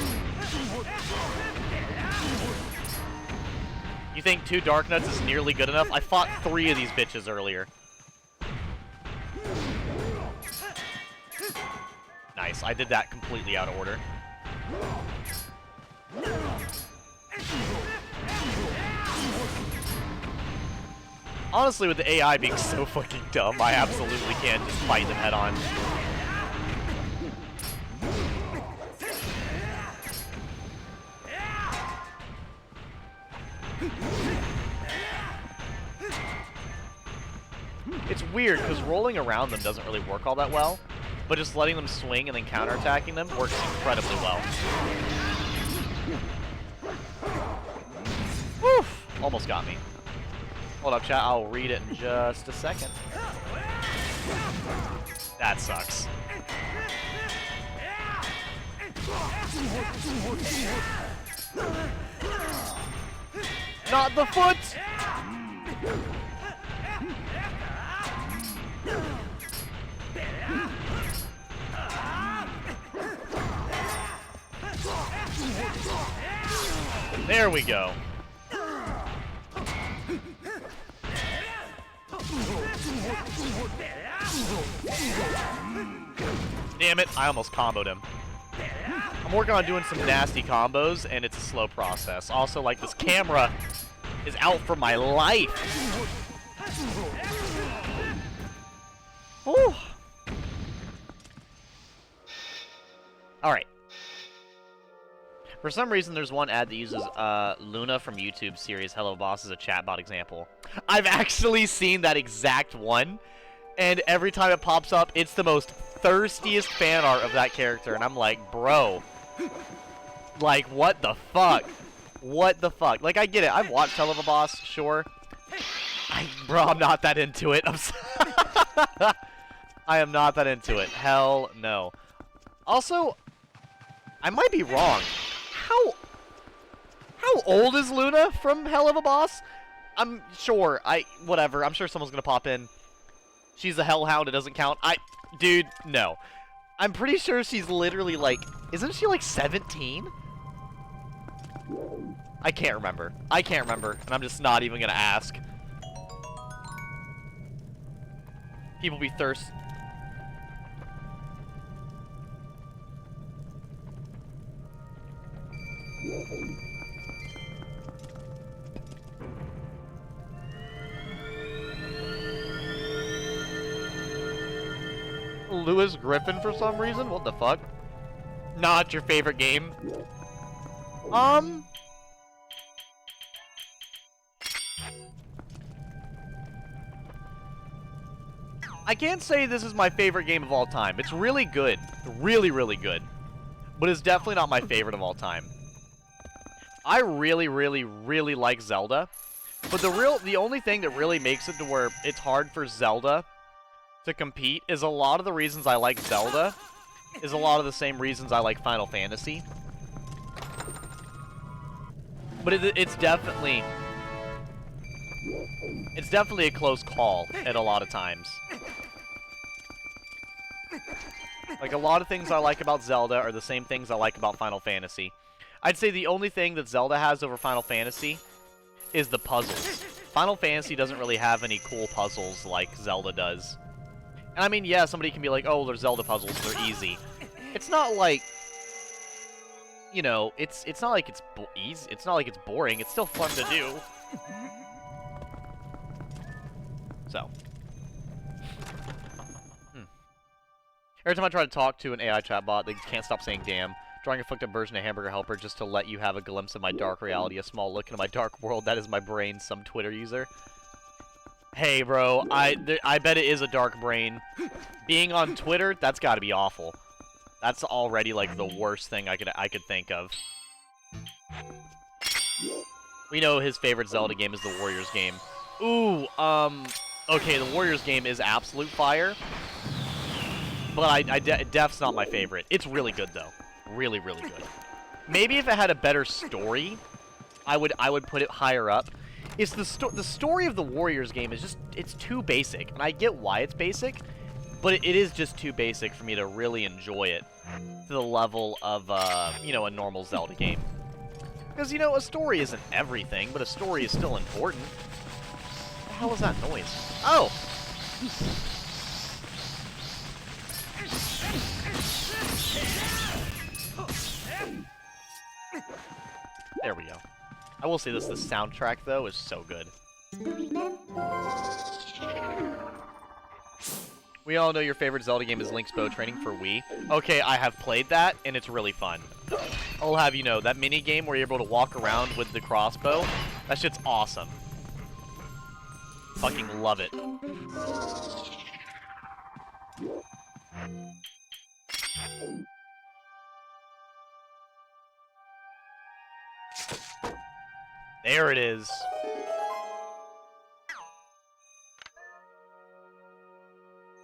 You think 2 Dark Nuts is nearly good enough? I fought 3 of these bitches earlier. Nice, I did that completely out of order. Honestly, with the AI being so fucking dumb, I absolutely can't just fight them head on. It's weird, because rolling around them doesn't really work all that well, but just letting them swing and then counterattacking them works incredibly well. Woof! Almost got me. Hold up, chat. I'll read it in just a second. That sucks. Not the foot! There we go. Damn it, I almost comboed him. I'm working on doing some nasty combos, and it's a slow process. Also, like, this camera is out for my life. Whew. Alright. For some reason, there's one ad that uses Luna from YouTube series Hello Boss as a chatbot example. I've actually seen that exact one, and every time it pops up, it's the most thirstiest fan art of that character, and I'm like, bro, like, what the fuck? What the fuck? Like, I get it. I've watched Hell of a Boss, sure. Bro, I'm not that into it. I am not that into it. Hell no. Also, I might be wrong. How old is Luna from Hell of a Boss? I'm sure. Whatever. I'm sure someone's gonna pop in. She's a hellhound. It doesn't count. Dude, no. I'm pretty sure she's literally like, isn't she like 17? I can't remember. I can't remember, and I'm just not even gonna ask. People be thirst. Lewis Griffin for some reason? What the fuck? Not your favorite game? I can't say this is my favorite game of all time. It's really good. Really, really good. But it's definitely not my favorite of all time. I really, really, really like Zelda. But the only thing that really makes it to where it's hard for Zelda to compete is a lot of the reasons I like Zelda is a lot of the same reasons I like Final Fantasy. But it's definitely a close call at a lot of times. Like, a lot of things I like about Zelda are the same things I like about Final Fantasy. I'd say the only thing that Zelda has over Final Fantasy is the puzzles. Final Fantasy doesn't really have any cool puzzles like Zelda does. And I mean, yeah, somebody can be like, oh, they're Zelda puzzles, they're easy. It's not like, you know, it's not like it's easy. It's not like it's boring. It's still fun to do. So. Every time I try to talk to an AI chatbot, they can't stop saying damn. Drawing a fucked up version of Hamburger Helper just to let you have a glimpse of my dark reality, a small look into my dark world. That is my brain, some Twitter user. Hey, bro, I bet it is a dark brain. Being on Twitter, that's gotta be awful. That's already, like, the worst thing I could think of. We know his favorite Zelda game is the Warriors game. Ooh, okay, the Warriors game is absolute fire. But Def's not my favorite. It's really good, though. Really, really good. Maybe if it had a better story, I would put it higher up. It's the story of the Warriors game is just, it's too basic. And I get why it's basic, but it is just too basic for me to really enjoy it to the level of, you know, a normal Zelda game. Because, you know, a story isn't everything, but a story is still important. What the hell is that noise? Oh! There we go. I will say this, the soundtrack, though, is so good. We all know your favorite Zelda game is Link's Bow Training for Wii. Okay, I have played that, and it's really fun. I'll have you know, that mini-game where you're able to walk around with the crossbow, that shit's awesome. Fucking love it. There it is.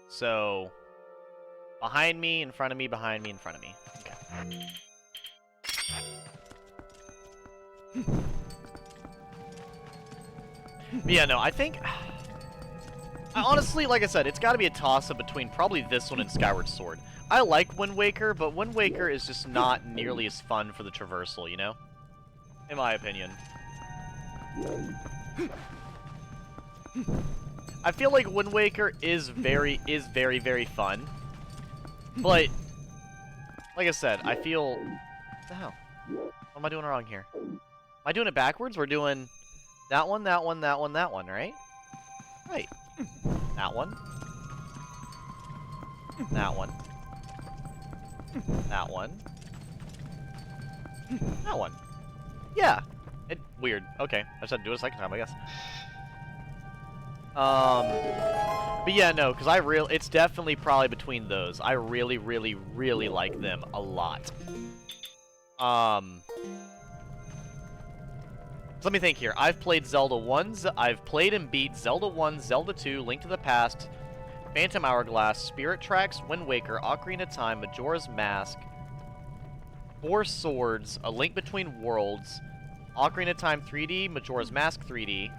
So, behind me, in front of me, behind me, in front of me. Okay. But yeah, no, I think... honestly, like I said, it's got to be a toss-up between probably this one and Skyward Sword. I like Wind Waker, but Wind Waker is just not nearly as fun for the traversal, you know? In my opinion. I feel like Wind Waker is very, very fun. But, like I said, I feel... What the hell? What am I doing wrong here? Am I doing it backwards? We're doing that one, that one, that one, that one, right? Right. That one. That one. That one. That one. Yeah. Weird. Okay. I just had to do it a second time, I guess. But yeah, no, because it's definitely probably between those. I really, really, really like them a lot. So let me think here. I've played Zelda 1, I've played and beat Zelda 1, Zelda 2, Link to the Past, Phantom Hourglass, Spirit Tracks, Wind Waker, Ocarina of Time, Majora's Mask, Four Swords, A Link Between Worlds, Ocarina of Time 3D, Majora's Mask 3D.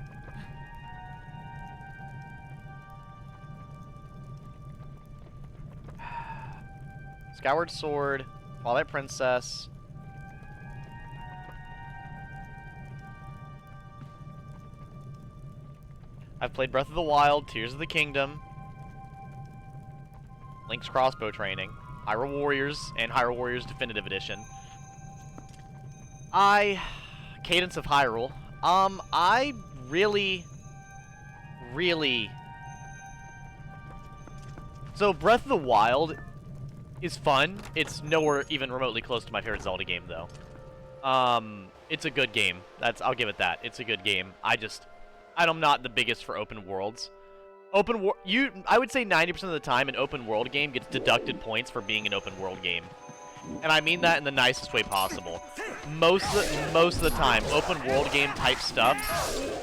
Skyward Sword, Twilight Princess. I've played Breath of the Wild, Tears of the Kingdom, Link's Crossbow Training, Hyrule Warriors, and Hyrule Warriors Definitive Edition. Cadence of Hyrule. I really... So, Breath of the Wild is fun. It's nowhere even remotely close to my favorite Zelda game, though. It's a good game. I'll give it that. It's a good game. I'm not the biggest for open worlds. I would say 90% of the time an open world game gets deducted points for being an open world game. And I mean that in the nicest way possible. Most of the time, open world game type stuff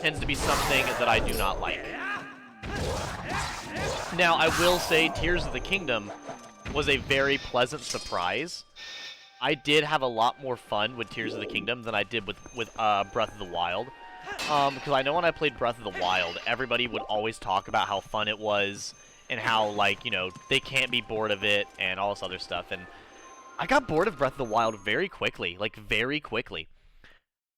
tends to be something that I do not like. Now, I will say Tears of the Kingdom was a very pleasant surprise. I did have a lot more fun with Tears of the Kingdom than I did with Breath of the Wild. Because I know when I played Breath of the Wild, everybody would always talk about how fun it was, and how, like, you know, they can't be bored of it, and all this other stuff, and I got bored of Breath of the Wild very quickly, like, very quickly.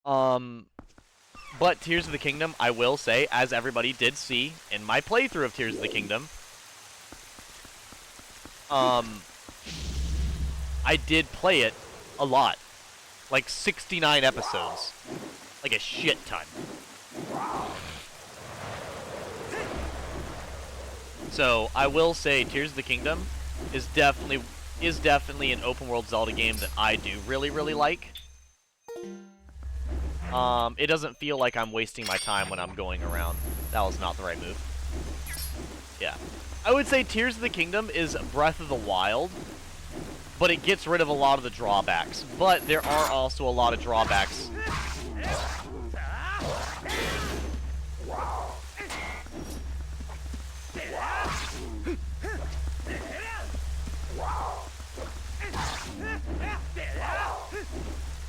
But Tears of the Kingdom, I will say, as everybody did see in my playthrough of Tears of the Kingdom, I did play it a lot. Like 69 episodes. Like a shit ton. So, I will say Tears of the Kingdom is definitely an open world Zelda game that I do really, really like. It doesn't feel like I'm wasting my time when I'm going around. That was not the right move. Yeah. I would say Tears of the Kingdom is Breath of the Wild, but it gets rid of a lot of the drawbacks. But there are also a lot of drawbacks.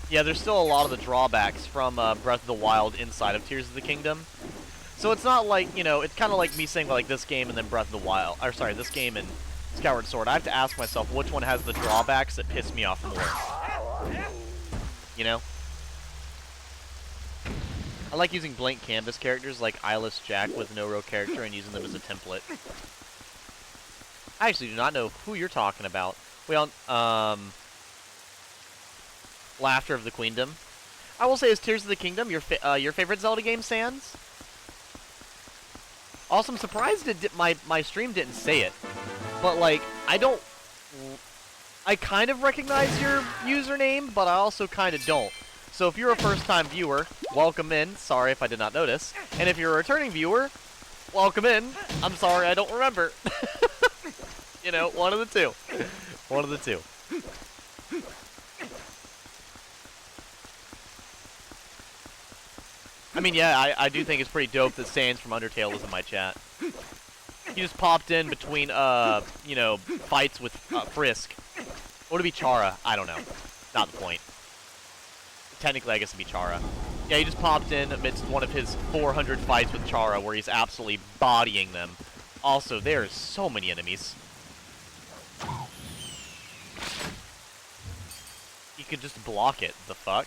Yeah, there's still a lot of the drawbacks from Breath of the Wild inside of Tears of the Kingdom. So it's not like, you know, it's kind of like me saying, like, this game and then Breath of the Wild. Or, sorry, this game and Skyward Sword. I have to ask myself which one has the drawbacks that piss me off more. You know? I like using blank canvas characters like Eyeless Jack with no real character and using them as a template. I actually do not know who you're talking about. Well, Laughter of the Queendom. I will say, is Tears of the Kingdom your favorite Zelda game, Sans? Also, I'm surprised my stream didn't say it. But, like, I kind of recognize your username, but I also kind of don't. So if you're a first-time viewer, welcome in. Sorry if I did not notice. And if you're a returning viewer, welcome in. I'm sorry I don't remember. You know, one of the two. One of the two. I mean, yeah, I do think it's pretty dope that Sans from Undertale was in my chat. He just popped in between, you know, fights with Frisk. Or to be Chara, I don't know. Not the point. Technically, I guess it'd be Chara. Yeah, he just popped in amidst one of his 400 fights with Chara, where he's absolutely bodying them. Also, there's so many enemies. He could just block it, the fuck?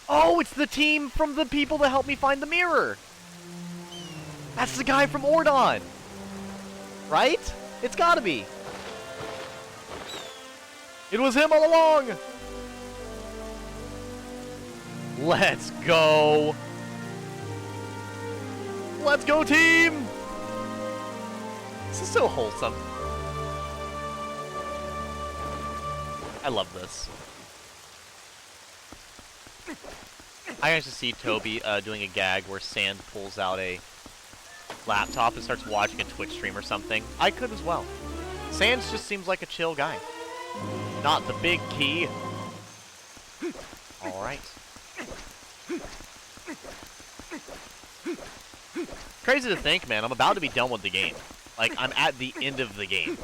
Oh, it's the team from the people that helped me find the mirror! That's the guy from Ordon! Right? It's gotta be. It was him all along! Let's go! Let's go, team! This is so wholesome. I love this. I actually see Toby doing a gag where Sand pulls out a laptop and starts watching a Twitch stream or something. I could as well. Sans just seems like a chill guy. Not the big key. Alright. Crazy to think, man. I'm about to be done with the game. Like, I'm at the end of the game.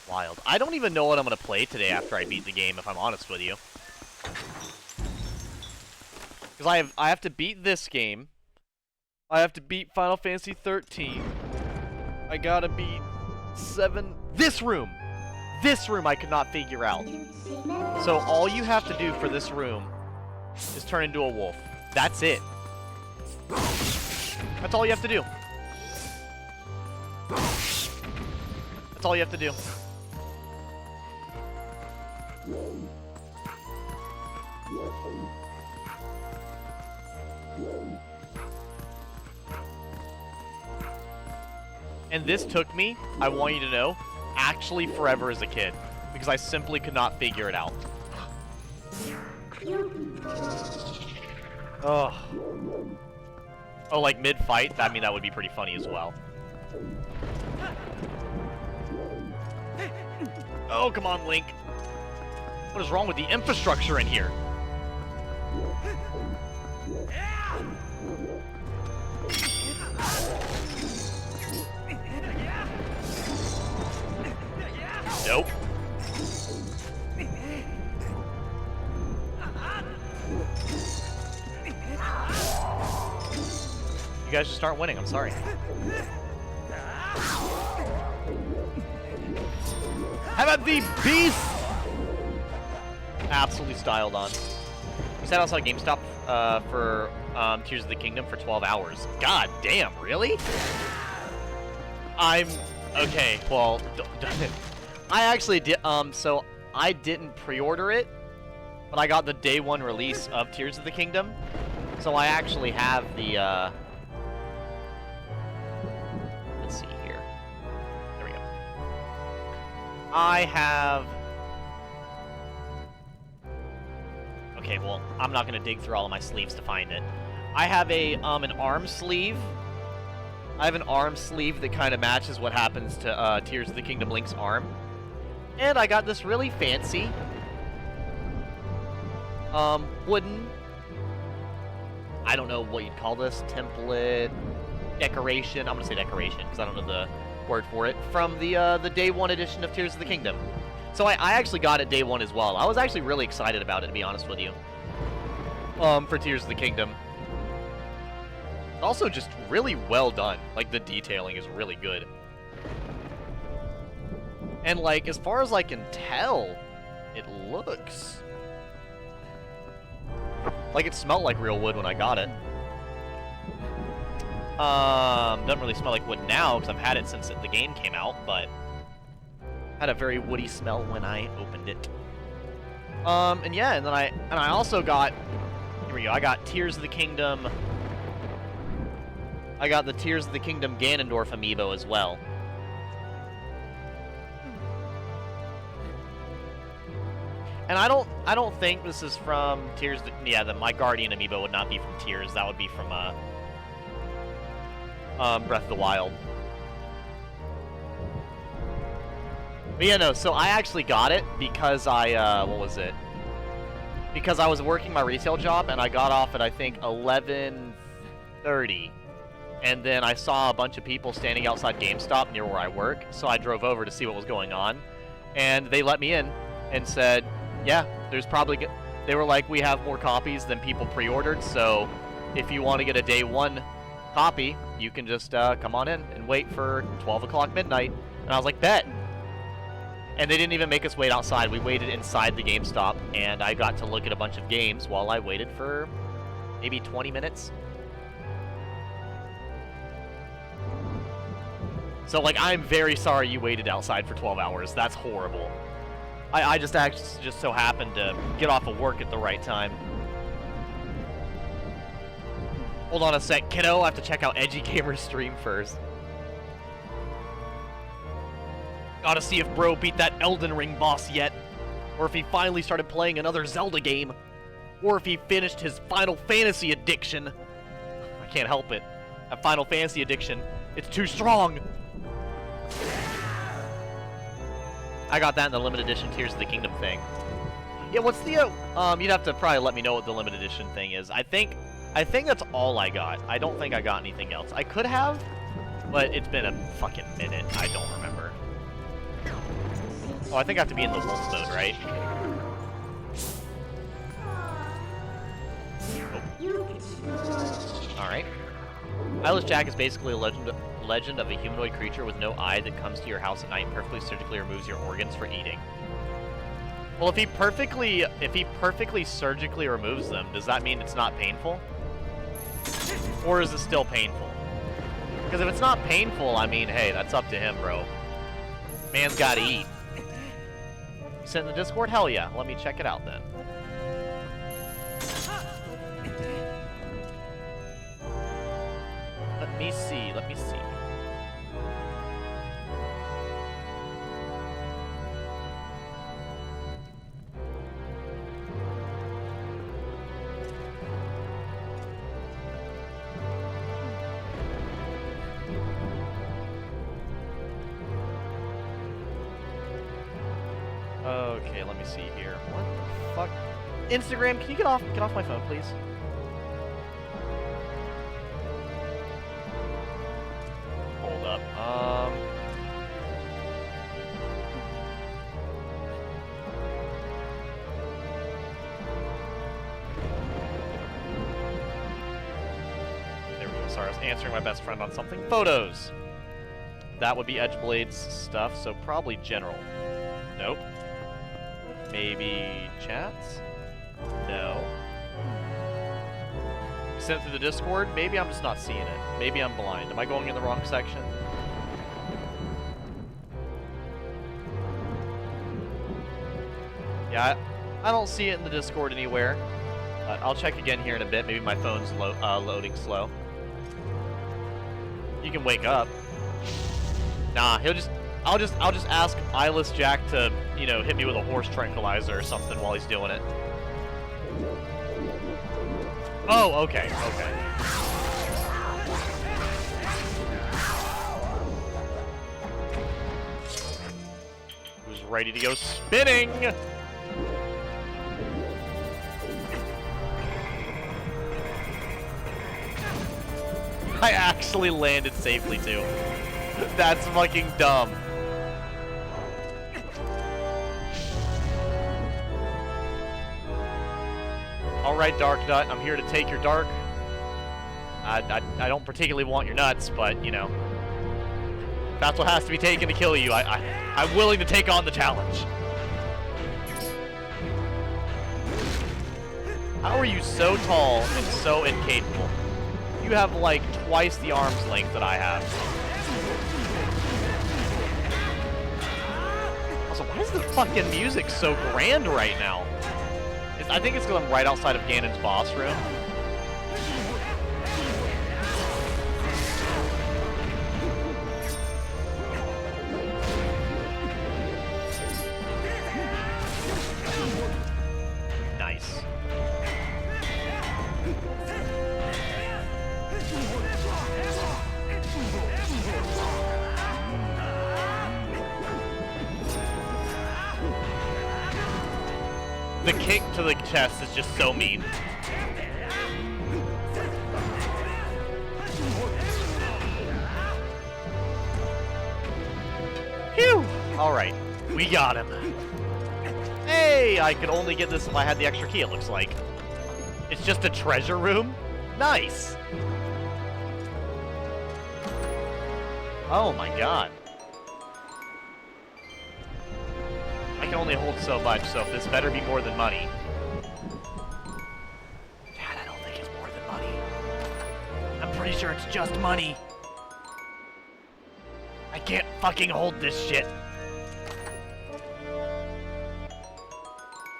Wild. I don't even know what I'm going to play today after I beat the game, if I'm honest with you. Because I have to beat this game. I have to beat Final Fantasy 13. I gotta beat this room. This room I could not figure out. So all you have to do for this room is turn into a wolf. That's it. That's all you have to do. That's all you have to do. And this took me, I want you to know, actually forever as a kid. Because I simply could not figure it out. Oh. Oh, like mid-fight? I mean, that would be pretty funny as well. Oh, come on, Link. What is wrong with the infrastructure in here? Nope. You guys just aren't winning, I'm sorry. How about the beast? Absolutely styled on. We sat outside GameStop for Tears of the Kingdom for 12 hours. God damn, really? Okay, well, I actually did, so I didn't pre-order it, but I got the day one release of Tears of the Kingdom. So I actually have the, let's see here. There we go. I have, okay, well, I'm not gonna dig through all of my sleeves to find it. I have an arm sleeve. I have an arm sleeve that kind of matches what happens to Tears of the Kingdom Link's arm. And I got this really fancy wooden, I don't know what you'd call this, template, decoration. I'm gonna say decoration because I don't know the word for it, from the day one edition of Tears of the Kingdom. So I actually got it day one as well. I was actually really excited about it, to be honest with you, for Tears of the Kingdom. Also just really well done. Like, the detailing is really good. And, like, as far as I can tell, it looks like it smelled like real wood when I got it. Doesn't really smell like wood now, because I've had it since the game came out, but had a very woody smell when I opened it. And yeah, and then I also got, here we go, I got Tears of the Kingdom, I got the Tears of the Kingdom Ganondorf amiibo as well. And I don't think this is from Tears. Yeah, my Guardian amiibo would not be from Tears. That would be from Breath of the Wild. But yeah, no. So I actually got it because I what was it? Because I was working my retail job and I got off at I think 11:30, and then I saw a bunch of people standing outside GameStop near where I work. So I drove over to see what was going on, and they let me in and said, yeah, there's probably... They were like, we have more copies than people pre-ordered, so if you want to get a day one copy, you can just come on in and wait for 12 o'clock midnight. And I was like, bet! And they didn't even make us wait outside. We waited inside the GameStop, and I got to look at a bunch of games while I waited for maybe 20 minutes. So, like, I'm very sorry you waited outside for 12 hours. That's horrible. I just so happened to get off of work at the right time. Hold on a sec, kiddo. I have to check out Edgy Gamer's stream first. Gotta see if bro beat that Elden Ring boss yet. Or if he finally started playing another Zelda game. Or if he finished his Final Fantasy addiction. I can't help it. That Final Fantasy addiction. It's too strong. I got that in the limited edition Tears of the Kingdom thing. Yeah, what's the, you'd have to probably let me know what the limited edition thing is. I think that's all I got. I don't think I got anything else. I could have, but it's been a fucking minute. I don't remember. Oh, I think I have to be in the wolf mode, right? Oh. Alright. Eyeless Jack is basically a legend legend of a humanoid creature with no eye that comes to your house at night and perfectly surgically removes your organs for eating. Well, if he perfectly surgically removes them, does that mean it's not painful? Or is it still painful? Because if it's not painful, I mean, hey, that's up to him, bro. Man's gotta eat. Sent in the Discord? Hell yeah. Let me check it out then. Let me see. Okay, let me see here. What the fuck? Instagram, can you get off my phone, please? Hold up. There we go. Sorry, I was answering my best friend on something. Photos! That would be Edgeblade's stuff, so probably general. Nope. Maybe chats? No. Sent through the Discord? Maybe I'm just not seeing it. Maybe I'm blind. Am I going in the wrong section? Yeah, I don't see it in the Discord anywhere. I'll check again here in a bit. Maybe my phone's loading slow. You can wake up. Nah, I'll just ask Eyeless Jack to, you know, hit me with a horse tranquilizer or something while he's doing it. Oh, okay. Who's ready to go spinning? I actually landed safely too. That's fucking dumb. Alright, Dark Nut, I'm here to take your dark. I don't particularly want your nuts, but, you know. That's what has to be taken to kill you. I'm willing to take on the challenge. How are you so tall and so incapable? You have, like, twice the arm's length that I have. Also, why is the fucking music so grand right now? I think it's because I'm right outside of Ganon's boss room. Nice. The kick to the chest is just so mean. Phew! Alright, we got him. Hey, I could only get this if I had the extra key, it looks like. It's just a treasure room? Nice! Oh my god. I can only hold so much, so if this better be more than money. Dad, I don't think it's more than money. I'm pretty sure it's just money. I can't fucking hold this shit.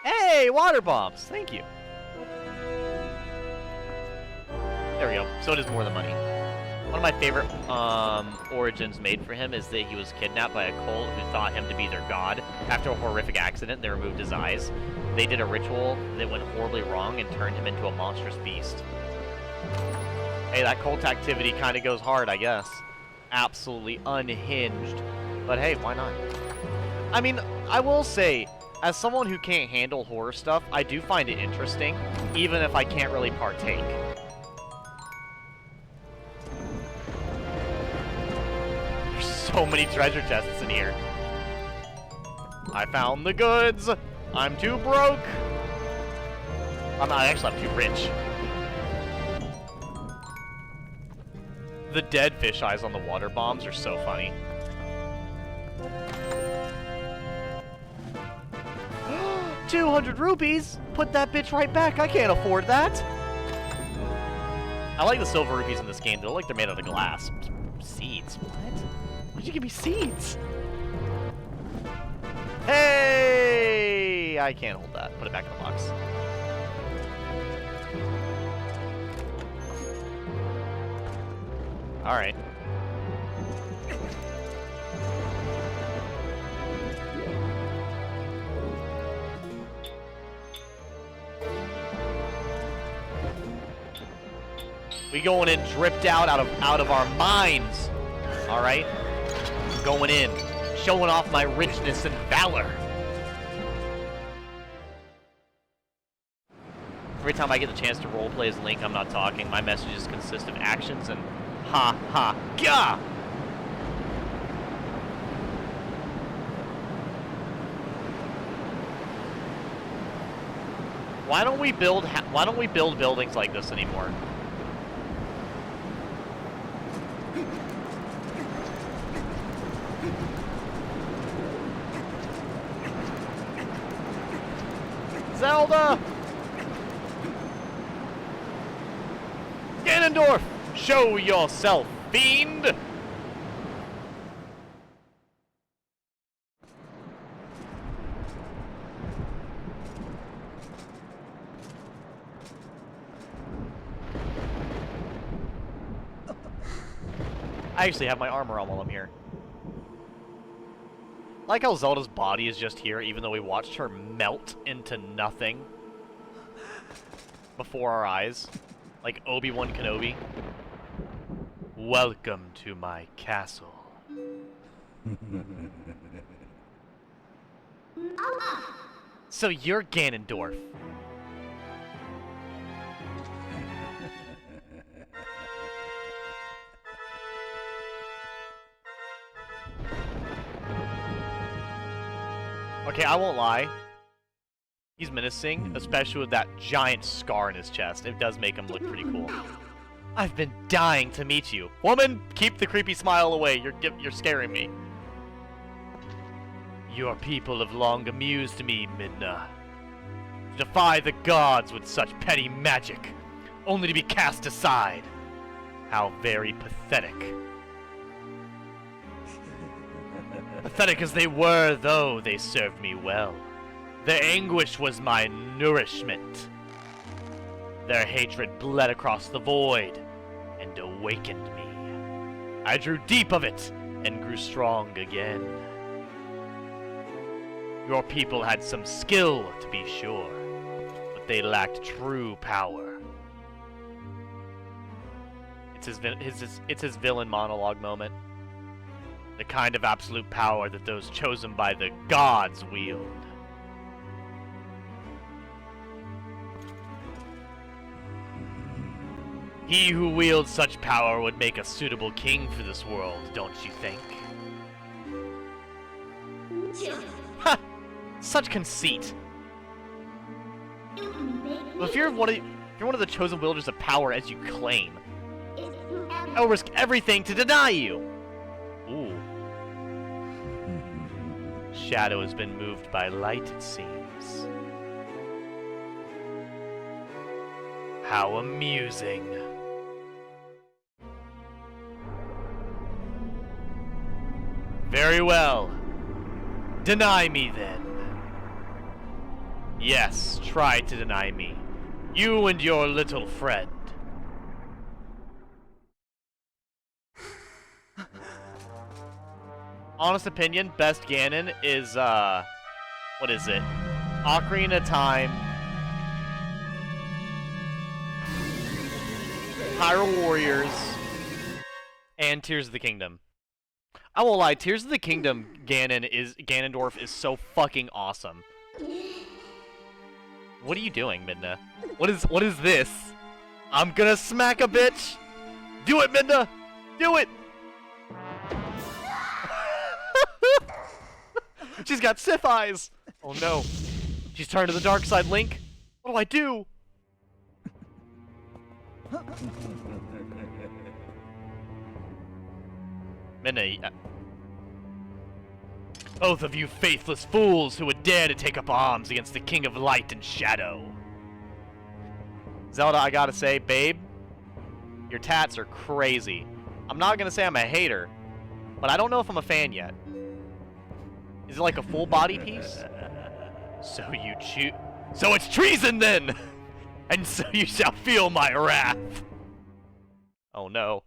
Hey, water bombs! Thank you. There we go. So it is more than money. One of my favorite origins made for him is that he was kidnapped by a cult who thought him to be their god. After a horrific accident, they removed his eyes. They did a ritual that went horribly wrong and turned him into a monstrous beast. Hey, that cult activity kind of goes hard, I guess. Absolutely unhinged. But hey, why not? I mean, I will say, as someone who can't handle horror stuff, I do find it interesting, even if I can't really partake. So many treasure chests in here. I found the goods. I'm too broke. I'm too rich. The dead fish eyes on the water bombs are so funny. 200 rupees? Put that bitch right back. I can't afford that. I like the silver rupees in this game. They look like they're made out of glass. Seeds. What? Why'd you give me seeds? Hey! I can't hold that. Put it back in the box. Alright. We going in dripped out of our minds. All right, going in, showing off my richness and valor. Every time I get the chance to roleplay as Link, I'm not talking. My messages consist of actions and ha ha gah. Why don't we build buildings like this anymore? Zelda! Ganondorf! Show yourself, fiend! I actually have my armor on while I'm here. I like how Zelda's body is just here, even though we watched her melt into nothing before our eyes. Like Obi-Wan Kenobi. Welcome to my castle. So you're Ganondorf. Okay, I won't lie. He's menacing, especially with that giant scar in his chest. It does make him look pretty cool. I've been dying to meet you. Woman, keep the creepy smile away. You're scaring me. Your people have long amused me, Midna. To defy the gods with such petty magic, only to be cast aside. How very pathetic. Pathetic as they were, though, they served me well. Their anguish was my nourishment. Their hatred bled across the void and awakened me. I drew deep of it and grew strong again. Your people had some skill, to be sure, but they lacked true power. It's his villain monologue moment. The kind of absolute power that those chosen by the gods wield. He who wields such power would make a suitable king for this world, don't you think? Ha! Such conceit. But if you're one of the chosen wielders of power as you claim, I'll risk everything to deny you. Ooh. Shadow has been moved by light, it seems. How amusing. Very well. Deny me, then. Yes, try to deny me. You and your little friend. Honest opinion, best Ganon is, what is it? Ocarina of Time, Hyrule Warriors, and Tears of the Kingdom. I won't lie, Tears of the Kingdom Ganondorf is so fucking awesome. What are you doing, Midna? What is this? I'm gonna smack a bitch! Do it, Midna! Do it! She's got Sith eyes! Oh no. She's turned to the dark side, Link. What do I do? Midna, both of you faithless fools who would dare to take up arms against the King of Light and Shadow. Zelda, I gotta say, babe, your tats are crazy. I'm not gonna say I'm a hater, but I don't know if I'm a fan yet. Is it like a full body piece? So you choose. So it's treason then! And so you shall feel my wrath! Oh no.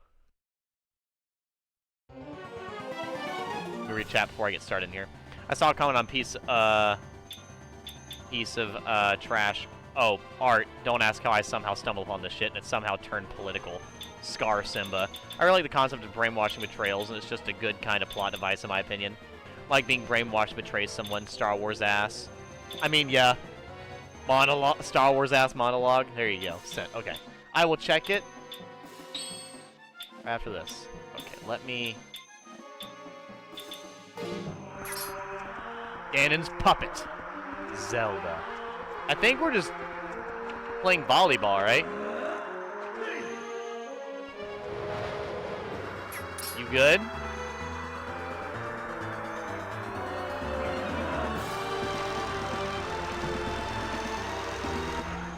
Let me read chat before I get started in here. I saw a comment on piece of trash. Oh, art. Don't ask how I somehow stumbled upon this shit and it somehow turned political. Scar Simba. I really like the concept of brainwashing betrayals, and it's just a good kind of plot device in my opinion. Like being brainwashed to betray someone, Star Wars ass. I mean, yeah. Monologue, Star Wars ass monologue. There you go. Sent. Okay. I will check it after this. Okay, let me... Ganon's puppet. Zelda. I think we're just playing volleyball, right? You good?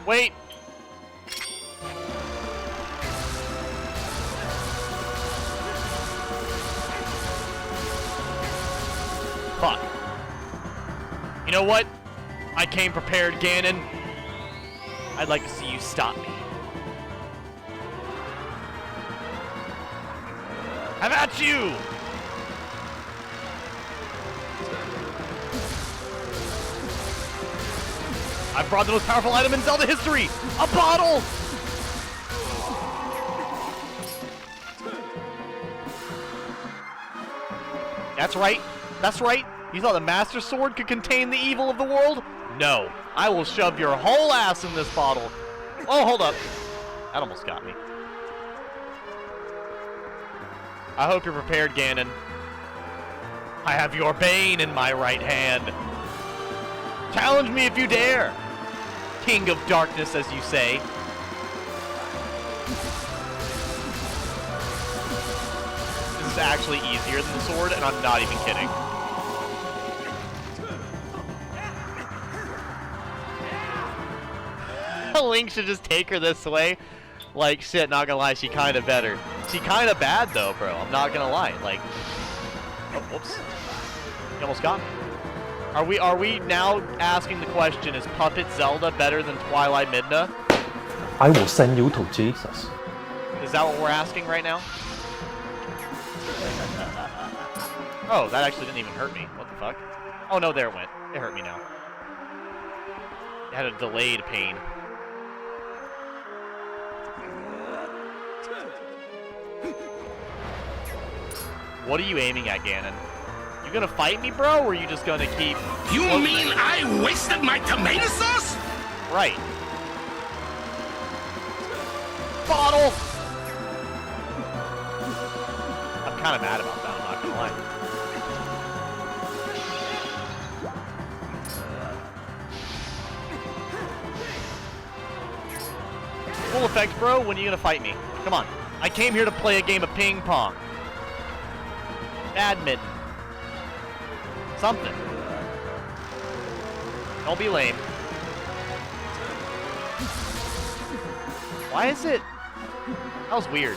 Wait! Fuck. You know what? I came prepared, Ganon. I'd like to see you stop me. Have at you! I brought the most powerful item in Zelda history! A bottle! That's right. That's right. You thought the Master Sword could contain the evil of the world? No. I will shove your whole ass in this bottle. Oh, hold up. That almost got me. I hope you're prepared, Ganon. I have your bane in my right hand. Challenge me if you dare. King of darkness, as you say. This is actually easier than the sword, and I'm not even kidding. Link should just take her this way. Like, shit, not gonna lie, she kinda better. She kinda bad, though, bro. I'm not gonna lie. Like, oh, whoops. You almost got me. Are we now asking the question, is Puppet Zelda better than Twilight Midna? I will send you to Jesus. Is that what we're asking right now? Oh, that actually didn't even hurt me. What the fuck? Oh, no, there it went. It hurt me now. It had a delayed pain. What are you aiming at, Ganon? You gonna fight me, bro, or are you just gonna keep... You mean I wasted my tomato sauce? Right. Bottle! I'm kinda mad about that, I'm not gonna lie. Full effect, bro, when are you gonna fight me? Come on. I came here to play a game of ping pong. Badminton. Something. Don't be lame. Why is it? That was weird.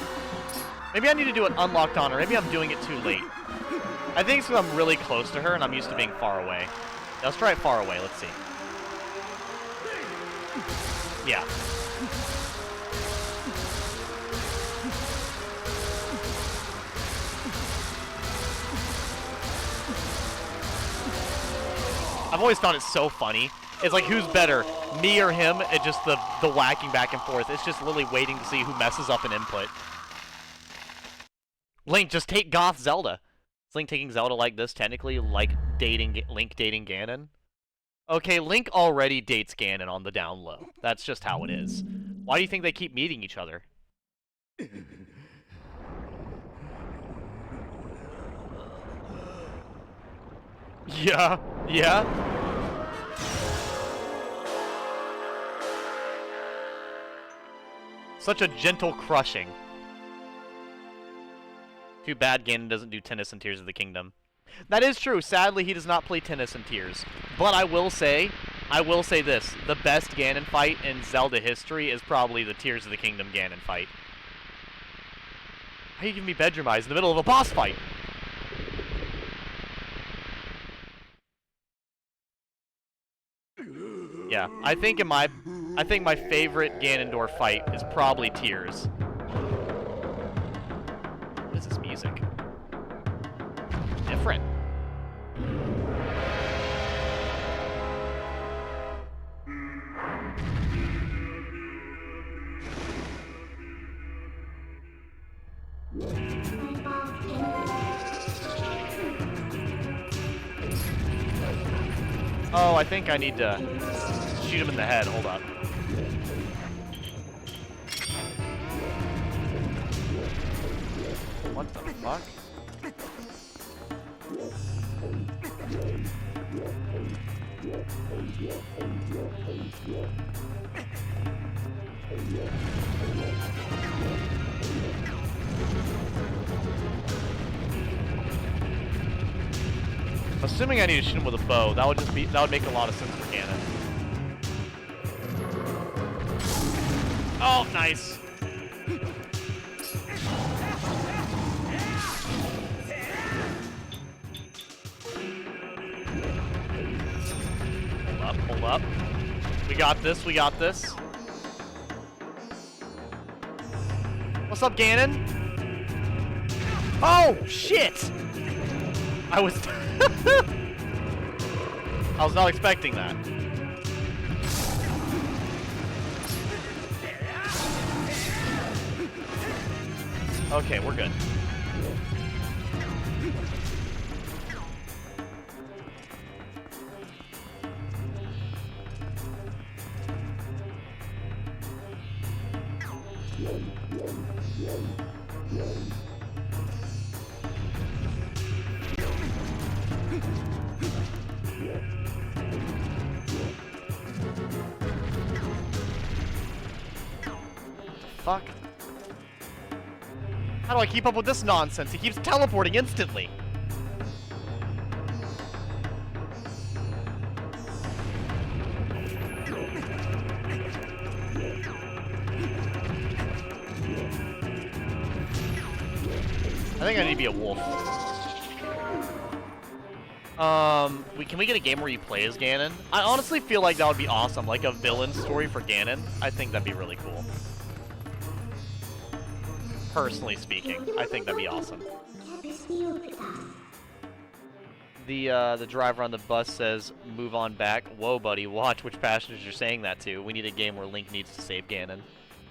Maybe I need to do it unlocked on her. Maybe I'm doing it too late. I think it's because I'm really close to her and I'm used to being far away. Now, let's try it far away. Let's see. Yeah. I've always found it so funny. It's like, who's better, me or him? It's just the whacking back and forth. It's just literally waiting to see who messes up an input. Link, just take Goth Zelda. Is Link taking Zelda like this technically like Link dating Ganon? Okay, Link already dates Ganon on the down low. That's just how it is. Why do you think they keep meeting each other? Yeah, yeah. Such a gentle crushing. Too bad Ganon doesn't do tennis in Tears of the Kingdom. That is true. Sadly, he does not play tennis in Tears. But I will say this. The best Ganon fight in Zelda history is probably the Tears of the Kingdom Ganon fight. How are you giving me bedroom eyes in the middle of a boss fight? Yeah, I think my favorite Ganondorf fight is probably Tears. What is this music? Different. Oh, I think I need to shoot him in the head. Hold up. What the fuck? Assuming I need to shoot him with a bow, that would make a lot of sense for Ganon. Oh, nice. Hold up. We got this, we got this. What's up, Ganon? Oh, shit! I was not expecting that. Okay, we're good. Fuck. How do I keep up with this nonsense? He keeps teleporting instantly. I think I need to be a wolf. Can we get a game where you play as Ganon? I honestly feel like that would be awesome, like a villain story for Ganon. I think that'd be really cool. Personally speaking, I think that'd be awesome. The driver on the bus says, "Move on back." Whoa, buddy, watch which passengers you're saying that to. We need a game where Link needs to save Ganon.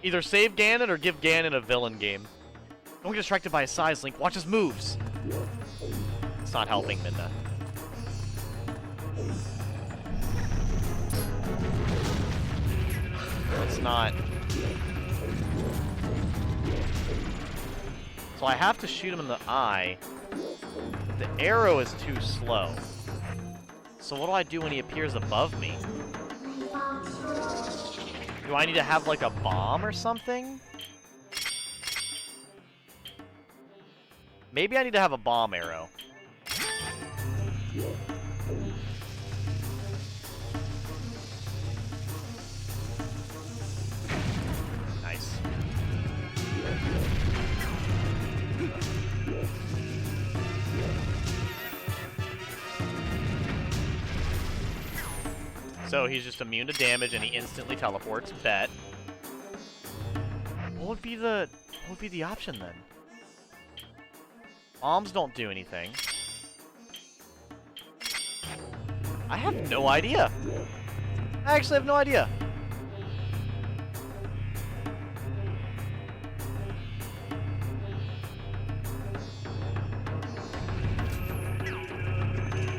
Either save Ganon or give Ganon a villain game. Don't get distracted by his size, Link. Watch his moves. It's not helping, Midna. It's not. So I have to shoot him in the eye. But the arrow is too slow. So what do I do when he appears above me? Do I need to have like a bomb or something? Maybe I need to have a bomb arrow. Nice. So he's just immune to damage and he instantly teleports. Bet. What would be the option then? Bombs don't do anything. I have no idea. I actually have no idea.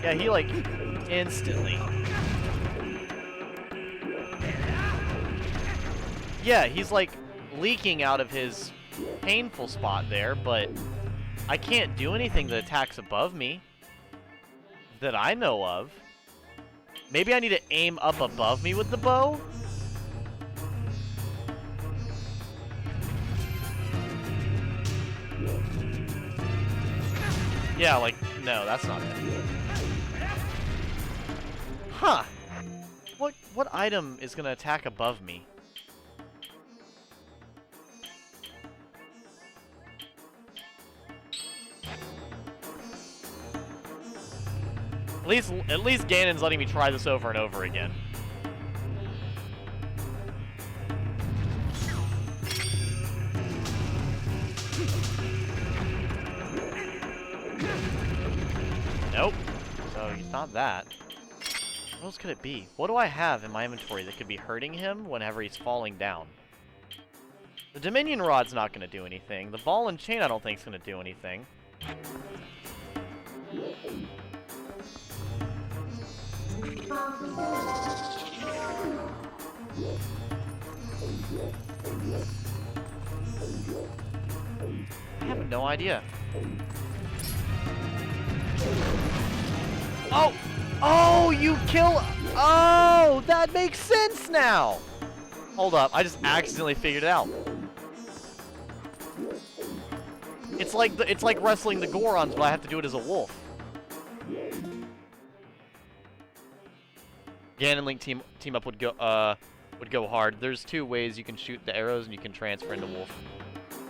Yeah, he like instantly. Yeah, he's like leaking out of his painful spot there, but I can't do anything that attacks above me that I know of. Maybe I need to aim up above me with the bow? Yeah, like, no, that's not it. Huh. What item is gonna attack above me? At least Ganon's letting me try this over and over again. Nope. So he's not that. What else could it be? What do I have in my inventory that could be hurting him whenever he's falling down? The Dominion Rod's not going to do anything. The Ball and Chain I don't think is going to do anything. I have no idea. Oh! Oh, you kill... Oh, that makes sense now! Hold up, I just accidentally figured it out. It's like wrestling the Gorons, but I have to do it as a wolf. Ganon and Link team up would go hard. There's two ways you can shoot the arrows, and you can transfer into wolf.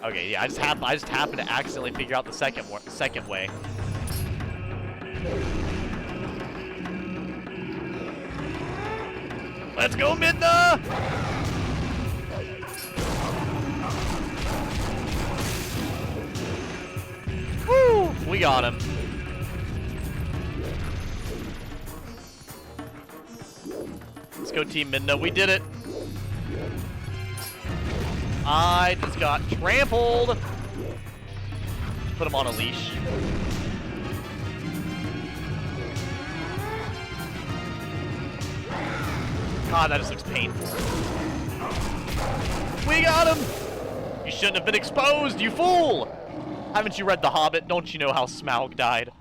Okay, yeah, I just happened to accidentally figure out the second way. Let's go, Midna! Woo! We got him. Let's go, Team Midna. We did it. I just got trampled. Put him on a leash. God, that just looks painful. We got him! You shouldn't have been exposed, you fool! Haven't you read The Hobbit? Don't you know how Smaug died?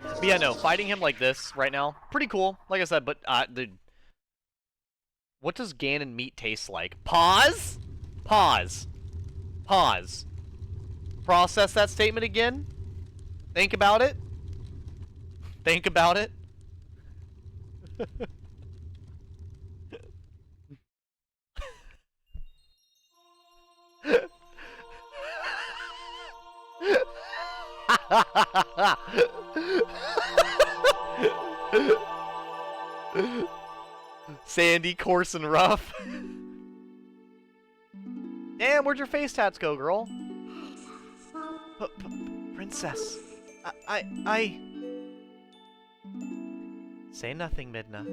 But yeah, no, fighting him like this right now, pretty cool, like I said, but, dude. What does Ganon meat taste like? Pause? Pause. Pause. Process that statement again. Think about it. Think about it. Sandy, coarse, and rough. Damn, where'd your face tats go, girl? Princess, I... Say nothing, Midna.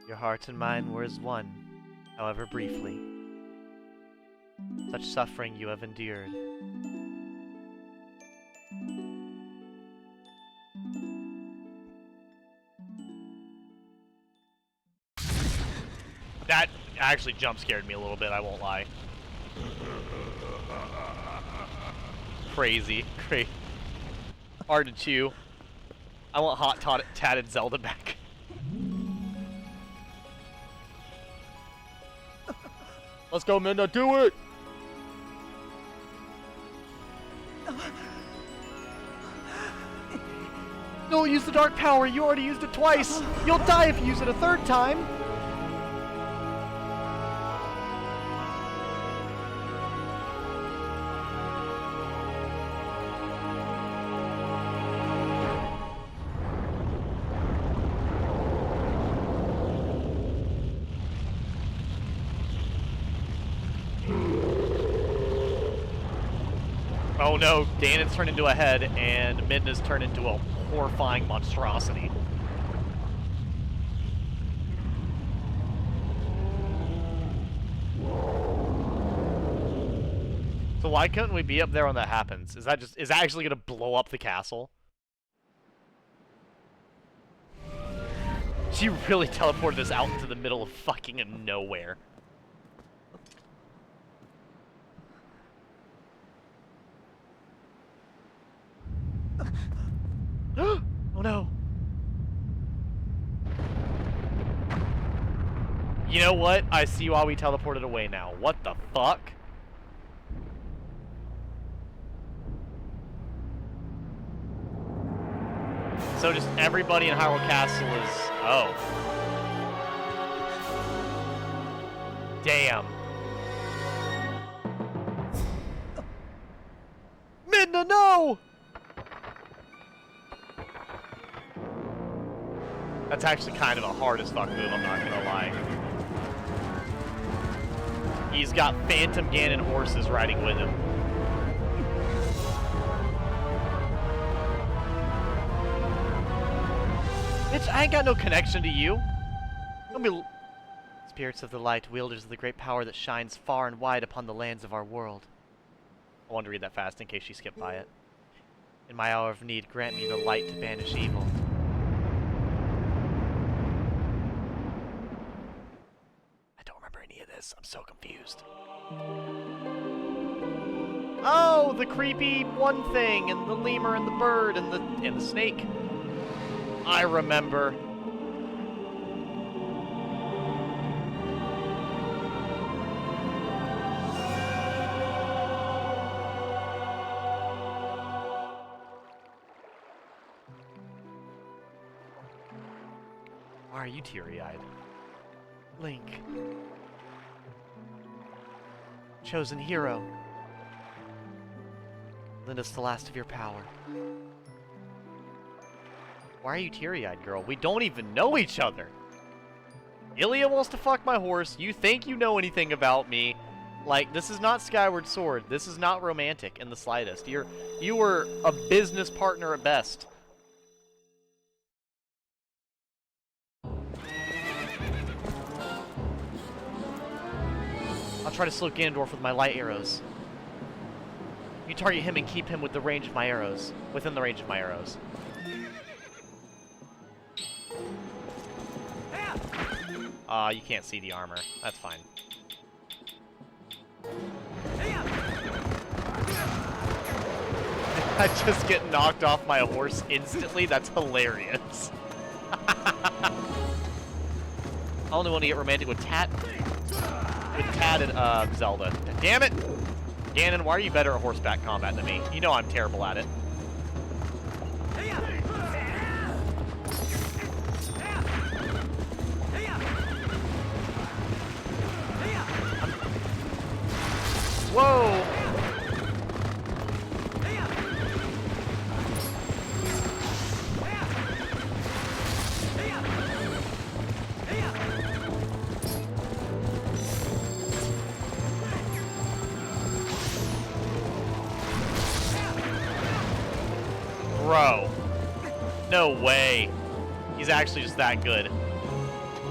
Your heart and mine were as one, however briefly. Such suffering you have endured. That actually jump scared me a little bit, I won't lie. Crazy. Hard to chew. I want hot tatted Zelda back. Let's go, Midna, do it! Don't use the dark power, you already used it twice! You'll die if you use it a third time! Oh no, Ganon's turned into a head, and Midna's turned into a horrifying monstrosity. So why couldn't we be up there when that happens? Is that actually gonna blow up the castle? She really teleported us out into the middle of fucking nowhere. Oh no. know what? I see why we teleported away now. What the fuck? So just everybody in Hyrule Castle is... Oh. Damn. Midna, no! That's actually kind of a hard as fuck move, I'm not gonna lie. He's got Phantom Ganon horses riding with him. Bitch, I ain't got no connection to you. Don't be... Spirits of the light, wielders of the great power that shines far and wide upon the lands of our world. I wanted to read that fast in case she skipped by it. In my hour of need, grant me the light to banish evil. I don't remember any of this. I'm so confused. Oh, the creepy one thing, and the lemur, and the bird, and the snake. I remember. Why are you teary-eyed? Link. Chosen hero. Lend us the last of your power. Why are you teary-eyed, girl? We don't even know each other. Ilya wants to fuck my horse. You think you know anything about me. Like, this is not Skyward Sword. This is not romantic in the slightest. You were a business partner at best. I'll try to slow Ganondorf with my light arrows. You target him and keep him with the range of my arrows. Within the range of my arrows. You can't see the armor. That's fine. I just get knocked off my horse instantly? That's hilarious. I only want to get romantic with Tat and Zelda. Damn it! Ganon, why are you better at horseback combat than me? You know I'm terrible at it. Whoa! Bro. No way. He's actually just that good.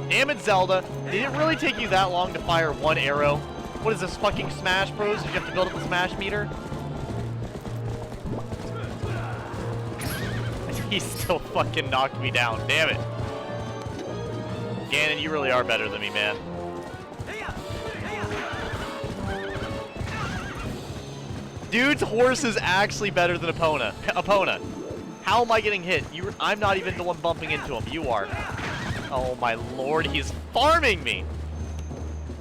Damn it, Zelda. Did it really take you that long to fire one arrow? What is this, fucking Smash Bros? Did you have to build up the Smash meter? He still fucking knocked me down. Damn it. Ganon, you really are better than me, man. Dude's horse is actually better than Epona. How am I getting hit? I'm not even the one bumping into him. You are. Oh my lord, he's farming me!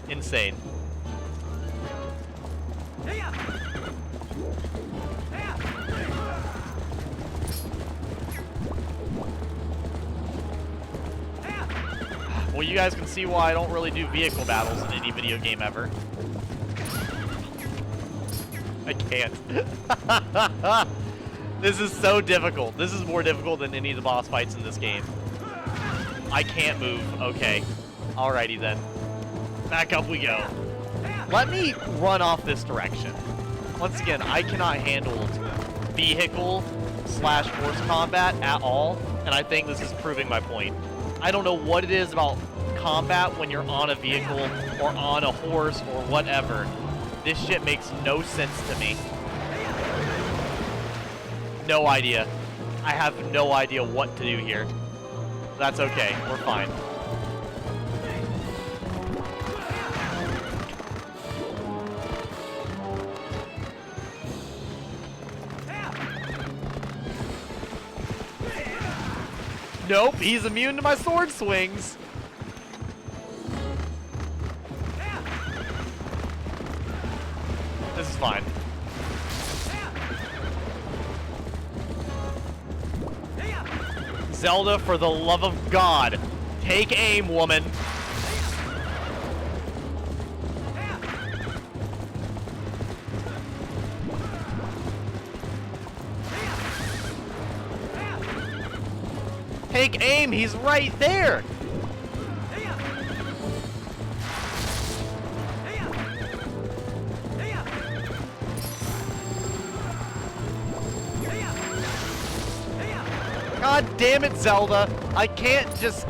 Insane. Well, you guys can see why I don't really do vehicle battles in any video game ever. I can't. This is so difficult. This is more difficult than any of the boss fights in this game. I can't move. Okay. Alrighty then. Back up we go. Let me run off this direction. Once again, I cannot handle vehicle/horse combat at all, and I think this is proving my point. I don't know what it is about combat when you're on a vehicle or on a horse or whatever. This shit makes no sense to me. No idea. I have no idea what to do here. That's okay. We're fine. Nope, he's immune to my sword swings. fine. Zelda, for the love of God, take aim, woman. Take aim, he's right there. God damn it, Zelda. I can't just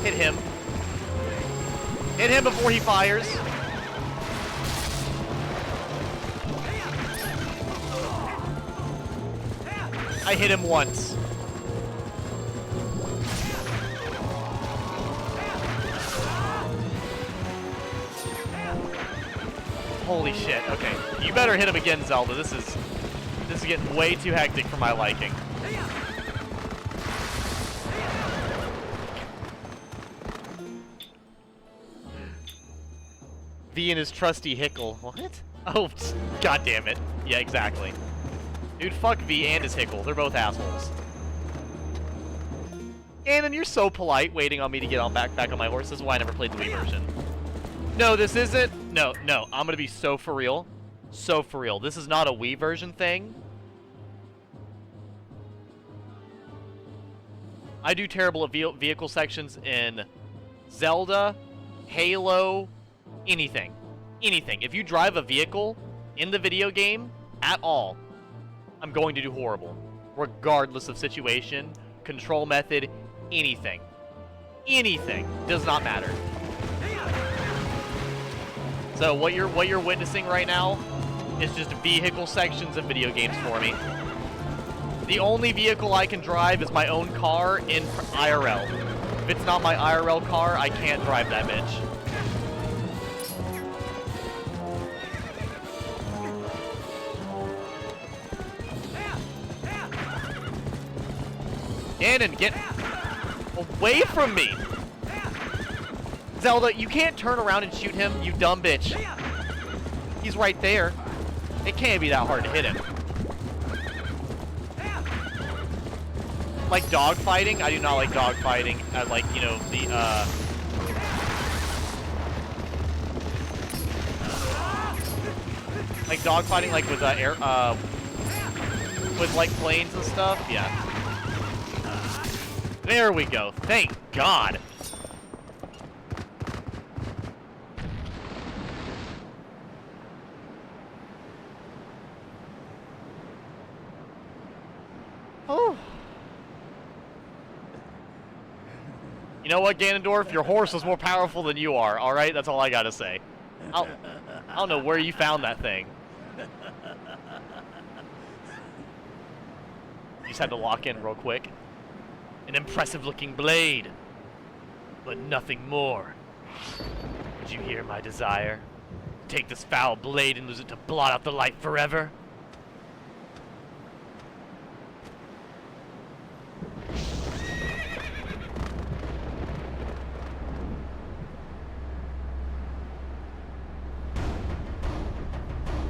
hit him. Hit him before he fires. I hit him once. Holy shit, okay. You better hit him again, Zelda. This is getting way too hectic for my liking. V and his trusty Hickle. What? Oh, god damn it. Yeah, exactly. Dude, fuck V and his Hickle. They're both assholes. Ganon, you're so polite, waiting on me to get on back on my horse. This is why I never played the Wii version. No, this isn't. No. I'm gonna be so for real. So for real. This is not a Wii version thing. I do terrible at vehicle sections in Zelda, Halo, anything. Anything. If you drive a vehicle in the video game at all, I'm going to do horrible. Regardless of situation, control method, anything. Anything. Does not matter. So what you're witnessing right now is just vehicle sections in video games for me. The only vehicle I can drive is my own car in IRL. If it's not my IRL car, I can't drive that bitch. Ganon, get away from me! Zelda, you can't turn around and shoot him, you dumb bitch. He's right there. It can't be that hard to hit him. Like dogfighting? I do not like dogfighting. I like, you know, the, like dogfighting, like with, with, like, planes and stuff? Yeah. There we go. Thank God. Oh. You know what, Ganondorf? Your horse is more powerful than you are, alright? That's all I gotta say. I don't know where you found that thing. You just had to lock in real quick. An impressive-looking blade, but nothing more. Did you hear my desire? Take this foul blade and use it to blot out the light forever?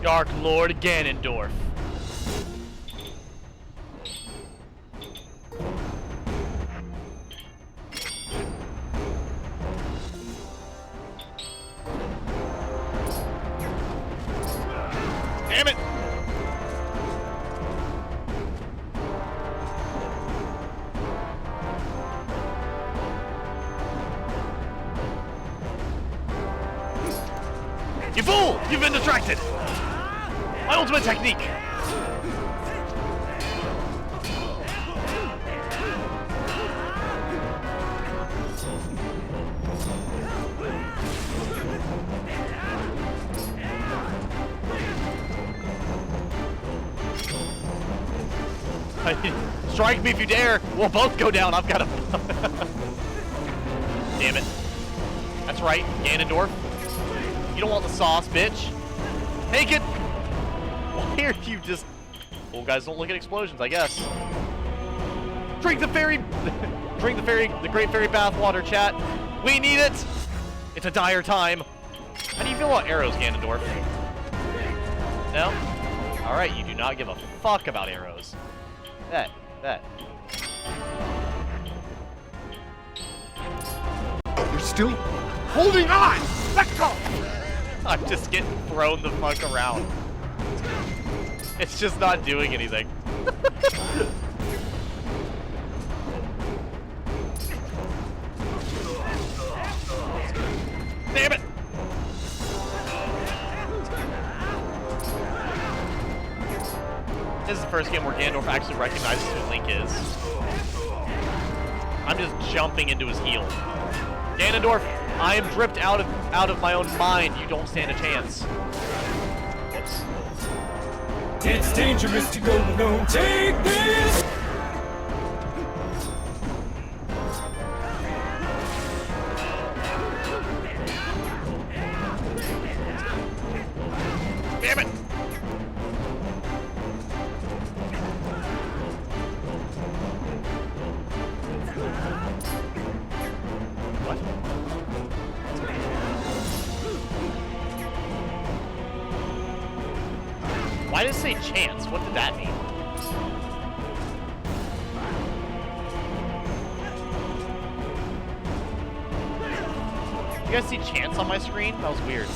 Dark Lord Ganondorf. Damn it! You fool! You've been distracted! My ultimate technique! Strike me if you dare! We'll both go down, I've got a... Damn it. That's right, Ganondorf. You don't want the sauce, bitch. Take it! Why are you just... Well, guys don't look at explosions, I guess. Drink the fairy... Drink the great fairy bathwater, chat. We need it! It's a dire time. How do you feel about arrows, Ganondorf? No? Alright, you do not give a fuck about arrows. Bet. You're still holding on! Let go! I'm just getting thrown the fuck around. It's just not doing anything. Damn it! This is the first game where Ganondorf actually recognizes who Link is. I'm just jumping into his heel. Ganondorf, I am dripped out of my own mind. You don't stand a chance. Whoops. It's dangerous to go alone. Take this! Damn it! What? Why did it say chance? What did that mean? You guys see chance on my screen? That was weird.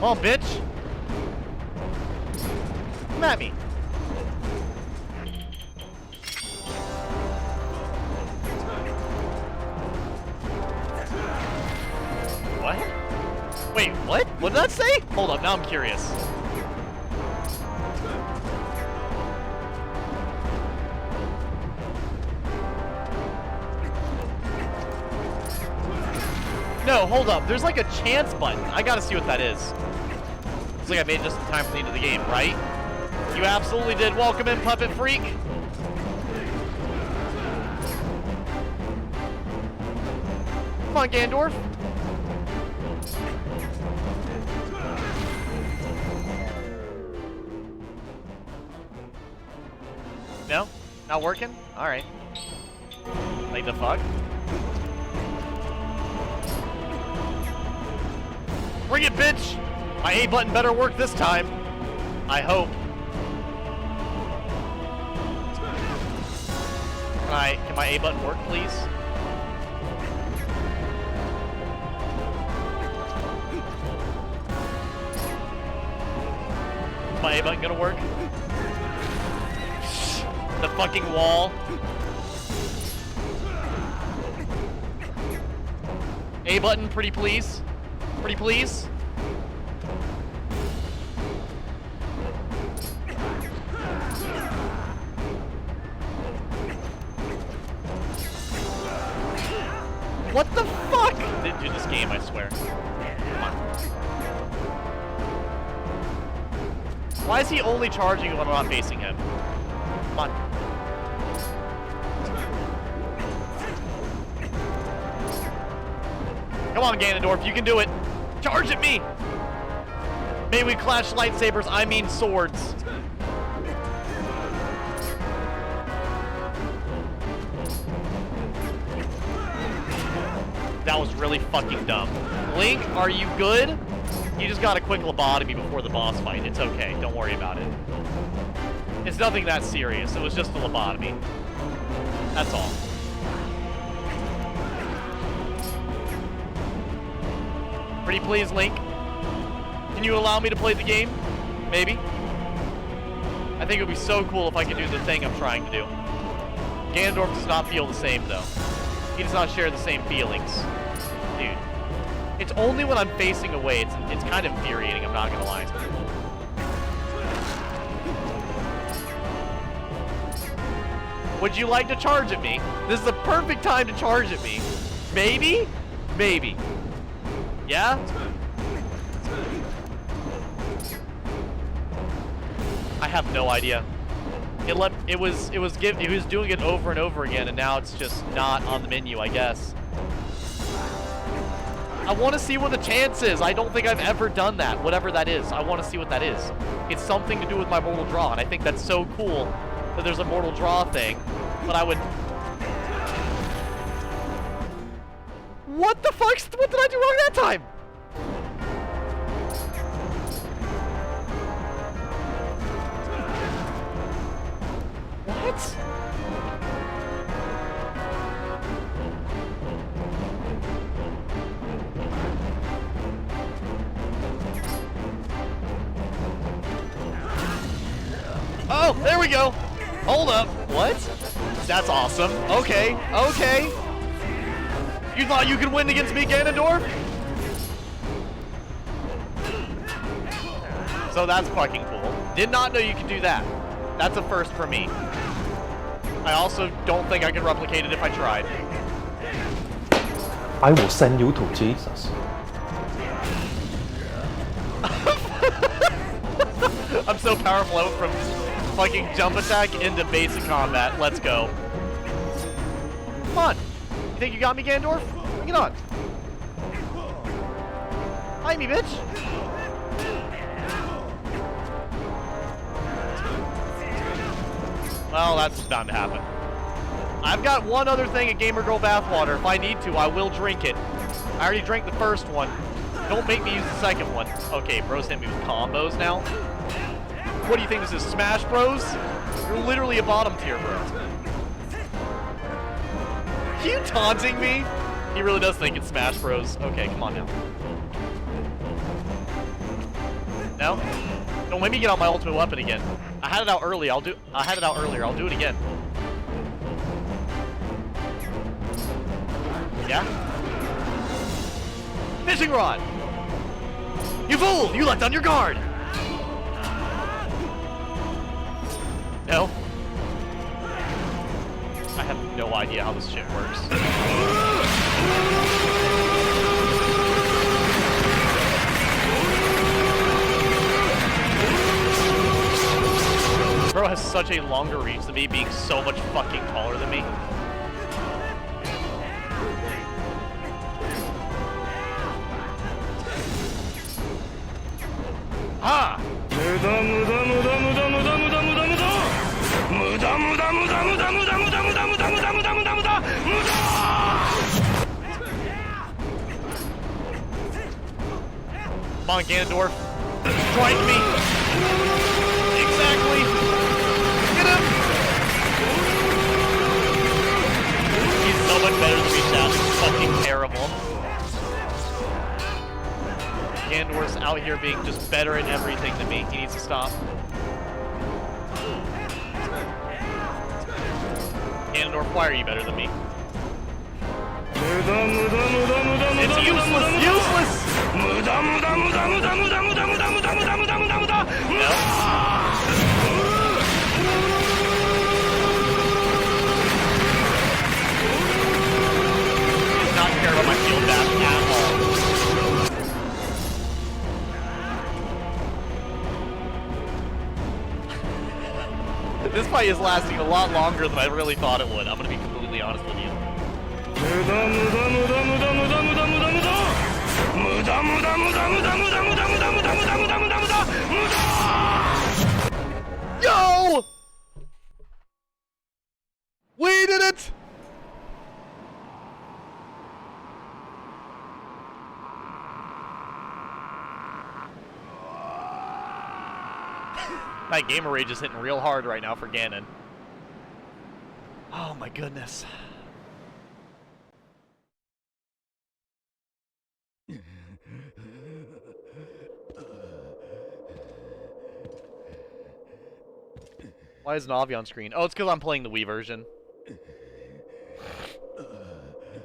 Come on, bitch! Come at me! What? Wait, what? What did that say? Hold up, now I'm curious. No, hold up. There's like a chance button. I gotta see what that is. Looks like I made it just in time for the end of the game, right? You absolutely did. Welcome in, Puppet Freak. Come on, Ganondorf. No? Not working? Alright. Like the fuck? Bring it, bitch! My A button better work this time. I hope. Can my A button work, please? Is my A button gonna work? The fucking wall. A button, pretty please. Pretty please. What the fuck? Didn't do this game, I swear. Come on. Why is he only charging when I'm not facing him? Come on. Come on, Ganondorf, you can do it. Charge at me! May we clash lightsabers, I mean swords. That was really fucking dumb. Link, are you good? You just got a quick lobotomy before the boss fight. It's okay, don't worry about it. It's nothing that serious, it was just a lobotomy. That's all. Pretty please, Link. Can you allow me to play the game? Maybe. I think it would be so cool if I could do the thing I'm trying to do. Ganondorf does not feel the same, though. He does not share the same feelings. Dude. It's only when I'm facing away, it's kind of infuriating, I'm not gonna lie. Would you like to charge at me? This is the perfect time to charge at me. Maybe? Maybe. Yeah? I have no idea. He was doing it over and over again, and now it's just not on the menu, I guess. I want to see what the chance is. I don't think I've ever done that, whatever that is. I want to see what that is. It's something to do with my mortal draw, and I think that's so cool that there's a mortal draw thing. But I would... What the fuck? What did I do wrong that time? What? Oh, there we go. Hold up. What? That's awesome. Okay, okay. You thought you could win against me, Ganondorf? So that's fucking cool. Did not know you could do that. That's a first for me. I also don't think I could replicate it if I tried. I will send you to Jesus. I'm so powerful. I went from fucking jump attack into basic combat. Let's go. Come on. You think you got me, Ganondorf? Bring it on. Fight me, bitch. Well, that's bound to happen. I've got one other thing at Gamer Girl Bathwater. If I need to, I will drink it. I already drank the first one. Don't make me use the second one. Okay, bros hit me with combos now. What do you think this is, Smash Bros? You're literally a bottom tier, bro. Are you taunting me? He really does think it's Smash Bros. Okay, come on now. No? Don't let me get out my ultimate weapon again. I had it out early. I had it out earlier. I'll do it again. Yeah? Fishing rod! You fool! You let down your guard! No? I have no idea how this shit works. Bro has such a longer reach than me, being so much fucking taller than me. Ah! Come on, Ganondorf. Strike me! Exactly! Get him! He's so much better than me, chat. It's fucking terrible. Ganondorf's out here being just better at everything than me. He needs to stop. Ganondorf, why are you better than me? It's useless! Useless! No. He does not care about my field bash at all. This fight is lasting a lot longer than I really thought it would. I'm gonna be completely honest with you. Yo! We did it! That gamer rage is hitting real hard right now for Ganon. Oh my goodness. Why is Navi on screen? Oh, it's because I'm playing the Wii version.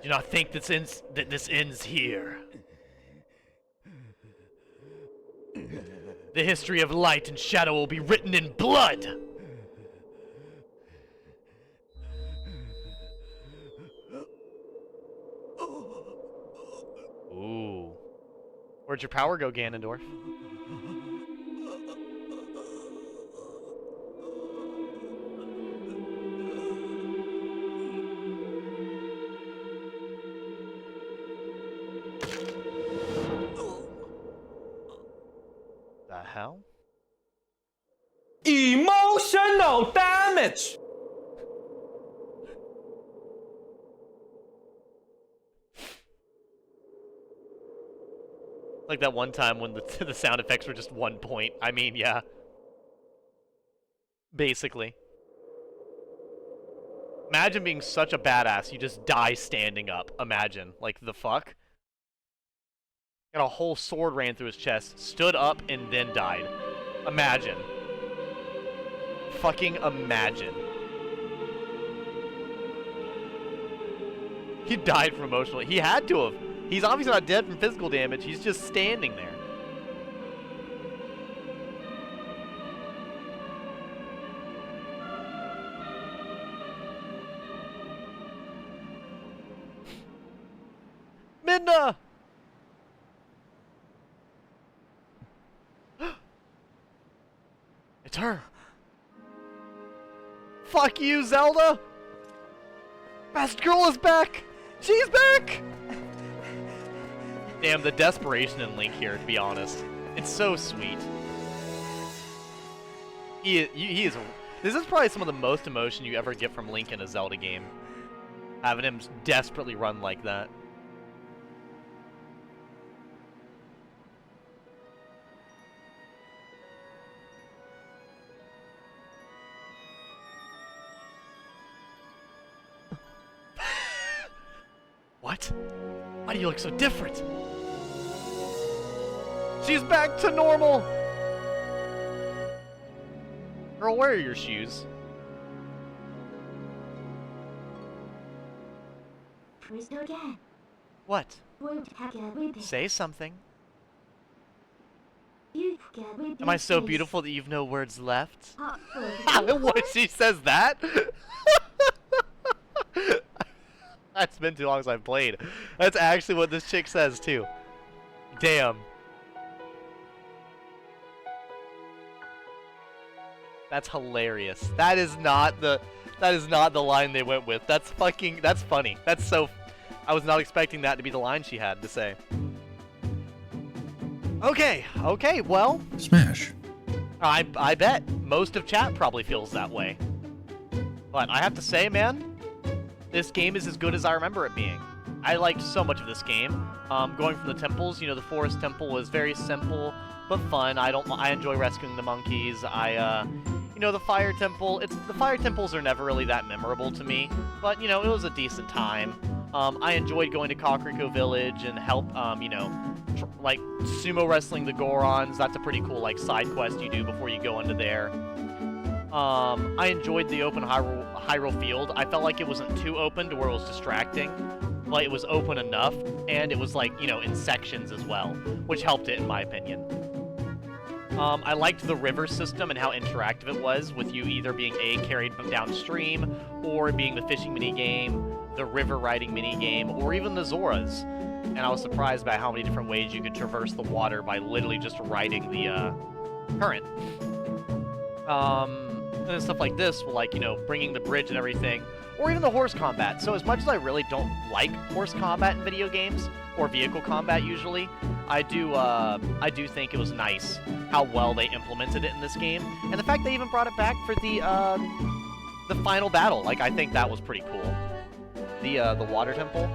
Do not think that this ends here. The history of light and shadow will be written in blood! Ooh. Where'd your power go, Ganondorf? hell? Emotional damage! Like that one time when the the sound effects were just 1 point. I mean, yeah. Basically. Imagine being such a badass, you just die standing up. Imagine. Like, the fuck? Got a whole sword ran through his chest, stood up, and then died. Imagine. Fucking imagine. He died from emotional. He had to have. He's obviously not dead from physical damage. He's just standing there. Midna! It's her. Fuck you, Zelda! Best girl is back! She's back! Damn, the desperation in Link here, to be honest. It's so sweet. He is... This is probably some of the most emotion you ever get from Link in a Zelda game. Having him desperately run like that. What? Why do you look so different? She's back to normal! Girl, where are your shoes? What? Say something. Am I so beautiful that you've no words left? What? She says that? It's been too long since I've played. That's actually what this chick says too. Damn. That's hilarious. That is not the line they went with. That's funny. That's so I was not expecting that to be the line she had to say. Okay, well. Smash. I bet most of chat probably feels that way. But I have to say, man, this game is as good as I remember it being. I liked so much of this game. Going from the temples, you know, the forest temple was very simple but fun. I enjoy rescuing the monkeys. You know, the fire temple. The fire temples are never really that memorable to me, but you know, it was a decent time. I enjoyed going to Kakariko Village and help, you know, like sumo wrestling the Gorons. That's a pretty cool like side quest you do before you go into there. I enjoyed the open Hyrule field. I felt like it wasn't too open to where it was distracting, but it was open enough, and it was like, you know, in sections as well, which helped it in my opinion. I liked the river system and how interactive it was, with you either being carried downstream, or being the fishing minigame, the river riding minigame, or even the Zoras. And I was surprised by how many different ways you could traverse the water by literally just riding the current. And stuff like this, like, you know, bringing the bridge and everything, or even the horse combat. So as much as I really don't like horse combat in video games, or vehicle combat usually, I do think it was nice how well they implemented it in this game, and the fact they even brought it back for the final battle. Like, I think that was pretty cool. The water temple.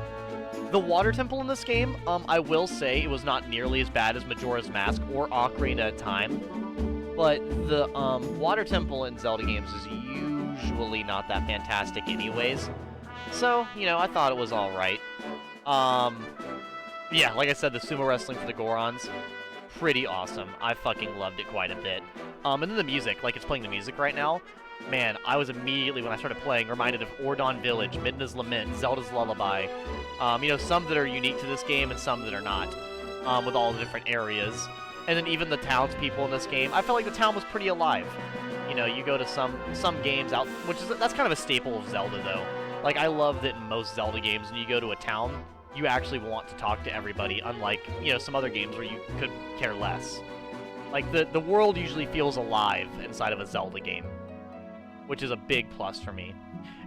The water temple in this game, I will say it was not nearly as bad as Majora's Mask or Ocarina of Time. But the water temple in Zelda games is usually not that fantastic anyways. So, you know, I thought it was alright. Yeah, like I said, the sumo wrestling for the Gorons, pretty awesome. I fucking loved it quite a bit. And then the music, like it's playing the music right now. Man, I was immediately, when I started playing, reminded of Ordon Village, Midna's Lament, Zelda's Lullaby. You know, some that are unique to this game and some that are not, with all the different areas. And then even the townspeople in this game, I felt like the town was pretty alive. You know, you go to some games out, that's kind of a staple of Zelda though. Like, I love that in most Zelda games, when you go to a town, you actually want to talk to everybody, unlike, you know, some other games where you could care less. Like, the world usually feels alive inside of a Zelda game, which is a big plus for me.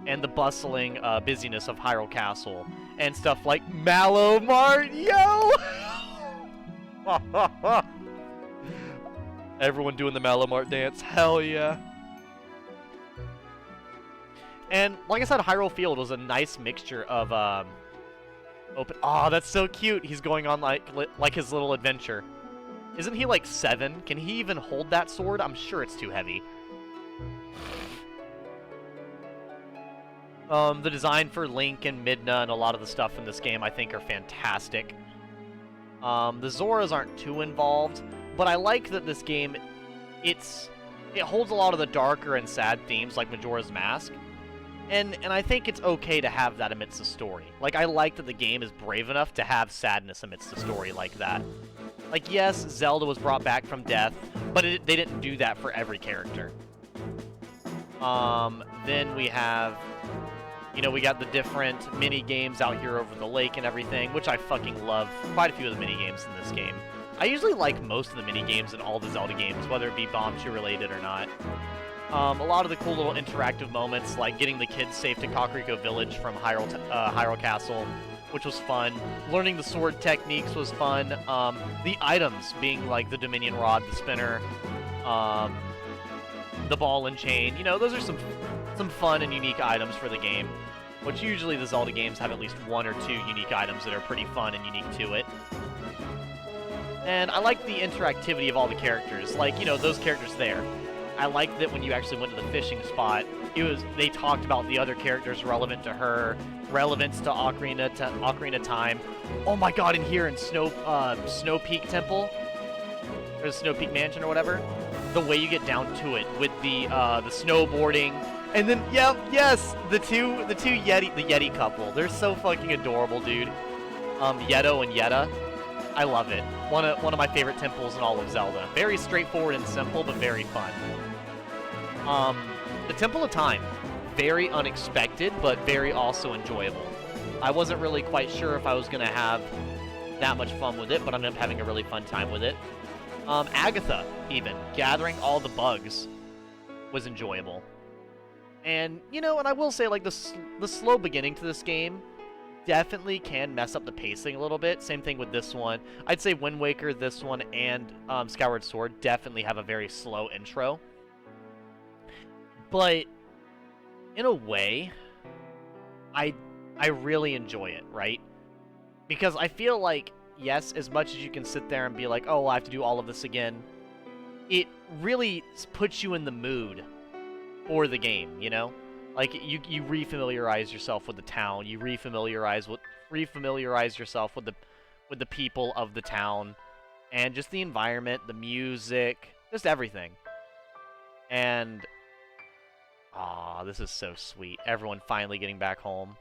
And the bustling busyness of Hyrule Castle, and stuff like Mallow Mart, yo! Everyone doing the Malamart dance. Hell yeah. And like I said, Hyrule Field was a nice mixture of open. Oh, that's so cute. He's going on like his little adventure. Isn't he like 7? Can he even hold that sword? I'm sure it's too heavy. The design for Link and Midna and a lot of the stuff in this game I think are fantastic. The Zoras aren't too involved, but I like that this game, it holds a lot of the darker and sad themes like Majora's Mask. And I think it's okay to have that amidst the story. Like, I like that the game is brave enough to have sadness amidst the story like that. Like, yes, Zelda was brought back from death, but they didn't do that for every character. Then we have, you know, we got the different mini-games out here over the lake and everything, which I fucking love quite a few of the mini-games in this game. I usually like most of the mini-games in all the Zelda games, whether it be Bombchu related or not. A lot of the cool little interactive moments, like getting the kids safe to Kakariko Village from Hyrule Castle, which was fun. Learning the sword techniques was fun. The items being like the Dominion Rod, the spinner, the ball and chain. You know, those are some fun and unique items for the game, which usually the Zelda games have at least 1 or 2 unique items that are pretty fun and unique to it. And I like the interactivity of all the characters, like, you know, those characters there. I like that when you actually went to the fishing spot, they talked about the other characters relevant to her, relevance to Ocarina Time. Oh my god, in here in Snow Peak Temple, or the Snow Peak Mansion or whatever, the way you get down to it with the snowboarding, and then yes, the Yeti couple. They're so fucking adorable, dude. Yeto and Yetta. I love it. One of my favorite temples in all of Zelda. Very straightforward and simple, but very fun. The Temple of Time. Very unexpected, but very also enjoyable. I wasn't really quite sure if I was going to have that much fun with it, but I ended up having a really fun time with it. Agatha, even. Gathering all the bugs was enjoyable. And, you know, and I will say, like, the slow beginning to this game definitely can mess up the pacing a little bit. Same thing with this one. I'd say Wind Waker, this one, and Skyward Sword definitely have a very slow intro. But in a way, I really enjoy it, right? Because I feel like, yes, as much as you can sit there and be like, oh, I have to do all of this again, it really puts you in the mood for the game, you know? Like, you refamiliarize yourself with the town, you refamiliarize yourself with the people of the town, and just the environment, the music, just everything. And aw, this is so sweet. Everyone finally getting back home.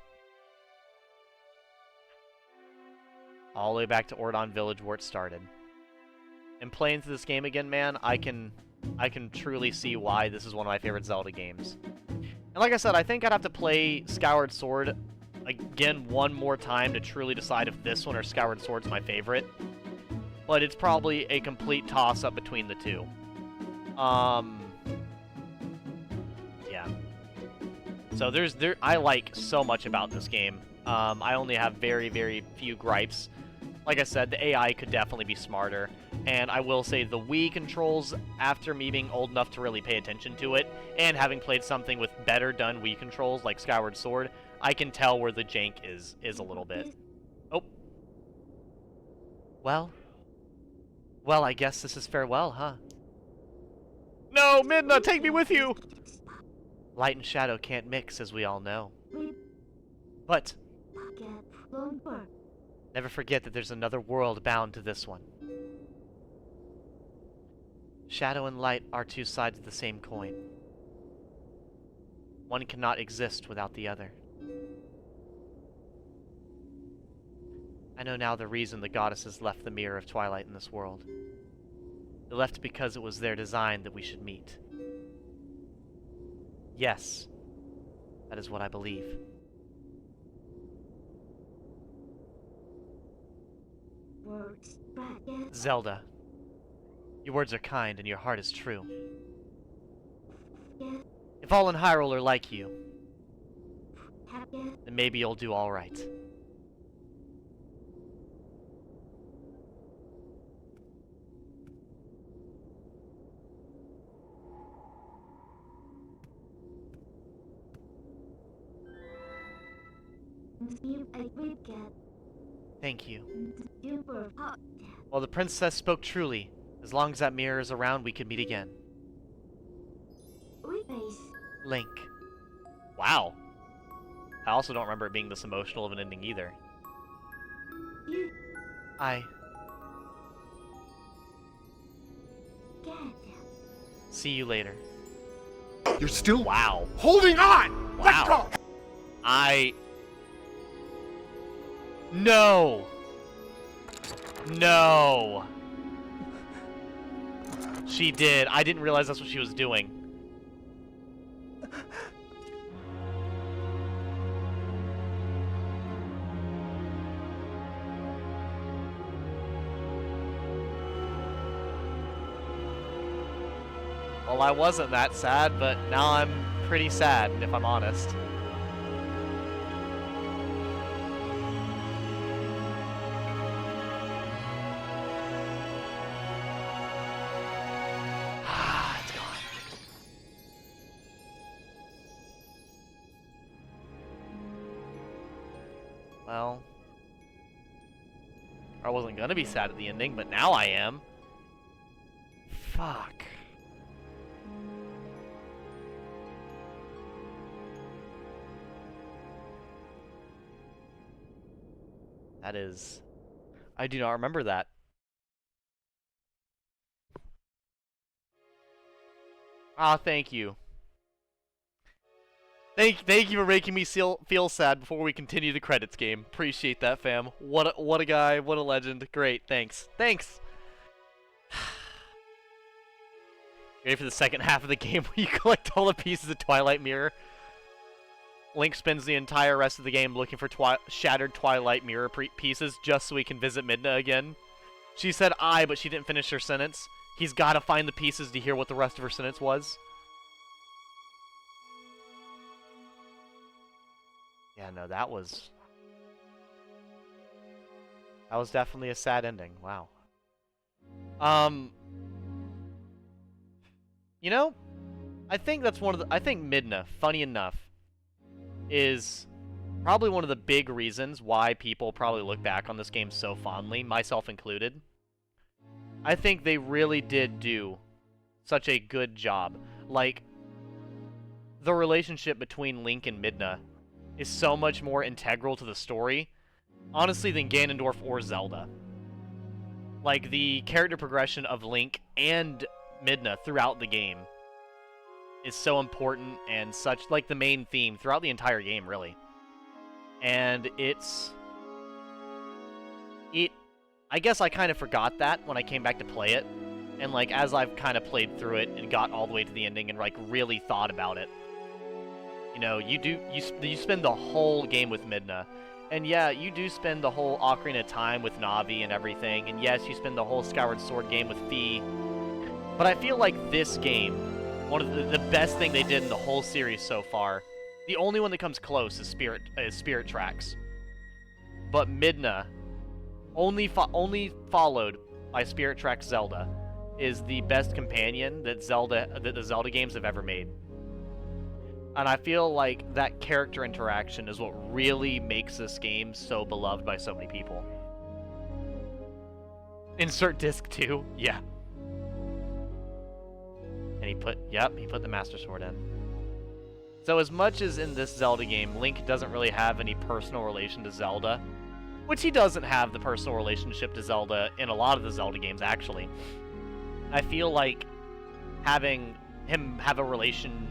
All the way back to Ordon Village where it started. And playing through this game again, man, I can truly see why this is one of my favorite Zelda games. And like I said, I think I'd have to play Skyward Sword again one more time to truly decide if this one or Skyward Sword's my favorite. But it's probably a complete toss-up between the two. Yeah. So I like so much about this game. I only have very, very few gripes. Like I said, the AI could definitely be smarter. And I will say the Wii controls, after me being old enough to really pay attention to it, and having played something with better done Wii controls like Skyward Sword, I can tell where the jank is a little bit. Oh. Well, I guess this is farewell, huh? No, Midna, take me with you! Light and shadow can't mix, as we all know. But never forget that there's another world bound to this one. Shadow and light are two sides of the same coin. One cannot exist without the other. I know now the reason the goddesses left the Mirror of Twilight in this world. They left because it was their design that we should meet. Yes, that is what I believe. Zelda, your words are kind and your heart is true. If all in Hyrule are like you, then maybe you'll do all right. Thank you. Well, the princess spoke truly. As long as that mirror is around, we can meet again. Link. Wow. I also don't remember it being this emotional of an ending either. See you later. You're still Wow. holding on! Let Wow. go! No! No! She did. I didn't realize that's what she was doing. Well, I wasn't that sad, but now I'm pretty sad, if I'm honest. It's gone. Well, I wasn't gonna be sad at the ending, but now I am. Fuck. That is... I do not remember that. Ah, thank you. Thank you for making me feel sad before we continue the credits game. Appreciate that, fam. What a guy, what a legend. Great, thanks. Thanks! Ready for the second half of the game where you collect all the pieces of Twilight Mirror? Link spends the entire rest of the game looking for shattered Twilight Mirror pieces just so he can visit Midna again. She said but she didn't finish her sentence. He's gotta find the pieces to hear what the rest of her sentence was. Yeah, no, that was definitely a sad ending. Wow. You know, I think that's I think Midna, funny enough, is probably one of the big reasons why people probably look back on this game so fondly, myself included. I think they really did do such a good job. Like, the relationship between Link and Midna is so much more integral to the story, honestly, than Ganondorf or Zelda. Like, the character progression of Link and Midna throughout the game is so important and such, like, the main theme throughout the entire game, really. And I guess I kind of forgot that when I came back to play it. And, like, as I've kind of played through it and got all the way to the ending and, like, really thought about it, you know, you spend the whole game with Midna. And yeah, you do spend the whole Ocarina of Time with Navi and everything. And yes, you spend the whole Skyward Sword game with Fi. But I feel like this game, one of the best thing they did in the whole series so far, the only one that comes close is Spirit Tracks. But Midna, only followed by Spirit Tracks Zelda, is the best companion that the Zelda games have ever made. And I feel like that character interaction is what really makes this game so beloved by so many people. Insert disc 2, yeah. And he put the Master Sword in. So as much as in this Zelda game, Link doesn't really have any personal relation to Zelda, which he doesn't have the personal relationship to Zelda in a lot of the Zelda games, actually. I feel like having him have a relation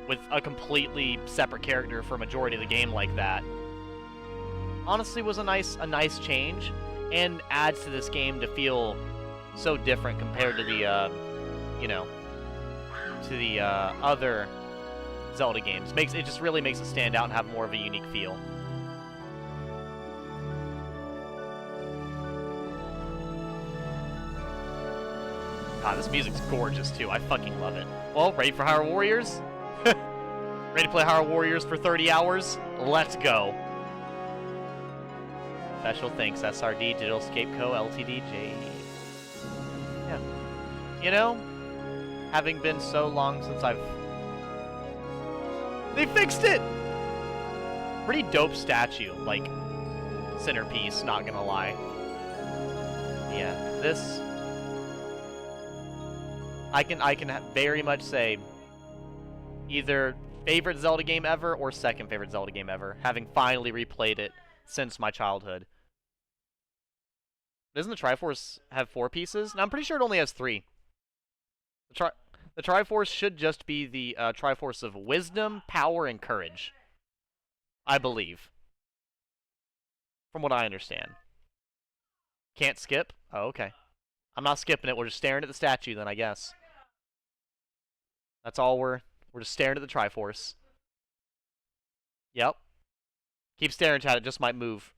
with a completely separate character for a majority of the game like that, honestly was a nice change, and adds to this game to feel so different compared to the, other Zelda games. It just really makes it stand out and have more of a unique feel. God, this music's gorgeous too. I fucking love it. Well, ready for Hyrule Warriors? Ready to play Hyrule Warriors for 30 hours? Let's go. Special thanks, SRD, Digital Escape Co., LTDJ. Yeah. You know, having been so long since They fixed it! Pretty dope statue, like, centerpiece, not gonna lie. Yeah, this... I can very much say either favorite Zelda game ever or second favorite Zelda game ever, having finally replayed it since my childhood. Doesn't the Triforce have 4 pieces? No, I'm pretty sure it only has 3. The Triforce should just be the Triforce of Wisdom, Power, and Courage. I believe. From what I understand. Can't skip? Oh, okay. I'm not skipping it. We're just staring at the statue then, I guess. That's all we're just staring at the Triforce. Yep. Keep staring at it, just might move.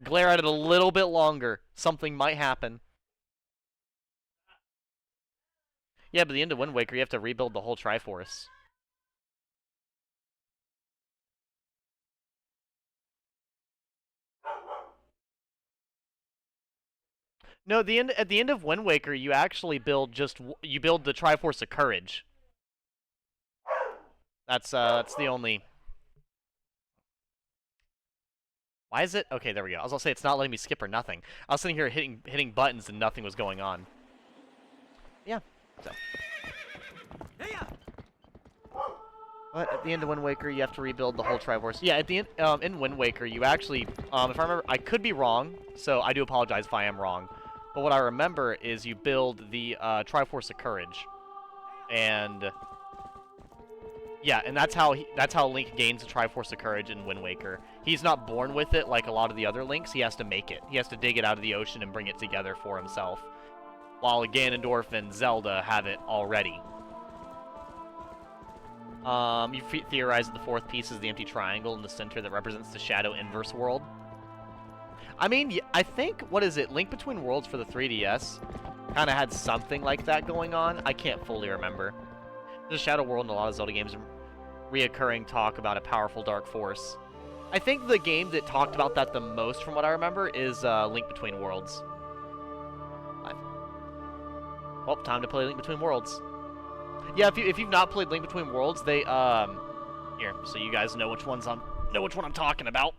Glare at it a little bit longer. Something might happen. Yeah, but at the end of Wind Waker, you have to rebuild the whole Triforce. No, at the end of Wind Waker, you actually build you build the Triforce of Courage. That's the only. Why is it? Okay, there we go. I was gonna say it's not letting me skip or nothing. I was sitting here hitting buttons and nothing was going on. Yeah. So. But at the end of Wind Waker, you have to rebuild the whole Triforce. Yeah, at the end, in Wind Waker, you actually, if I remember, I could be wrong, so I do apologize if I am wrong. But what I remember is you build the Triforce of Courage, and yeah, and that's how Link gains the Triforce of Courage in Wind Waker. He's not born with it like a lot of the other Links. He has to make it. He has to dig it out of the ocean and bring it together for himself. While Ganondorf and Zelda have it already. You theorize that the 4th piece is the empty triangle in the center that represents the Shadow Inverse world. I mean, I think, what is it, Link Between Worlds for the 3DS kind of had something like that going on. I can't fully remember. There's a Shadow World in a lot of Zelda games, reoccurring talk about a powerful dark force. I think the game that talked about that the most, from what I remember, is Link Between Worlds. Well, time to play Link Between Worlds. Yeah, if you've not played Link Between Worlds, they here, so you guys know which one I'm talking about.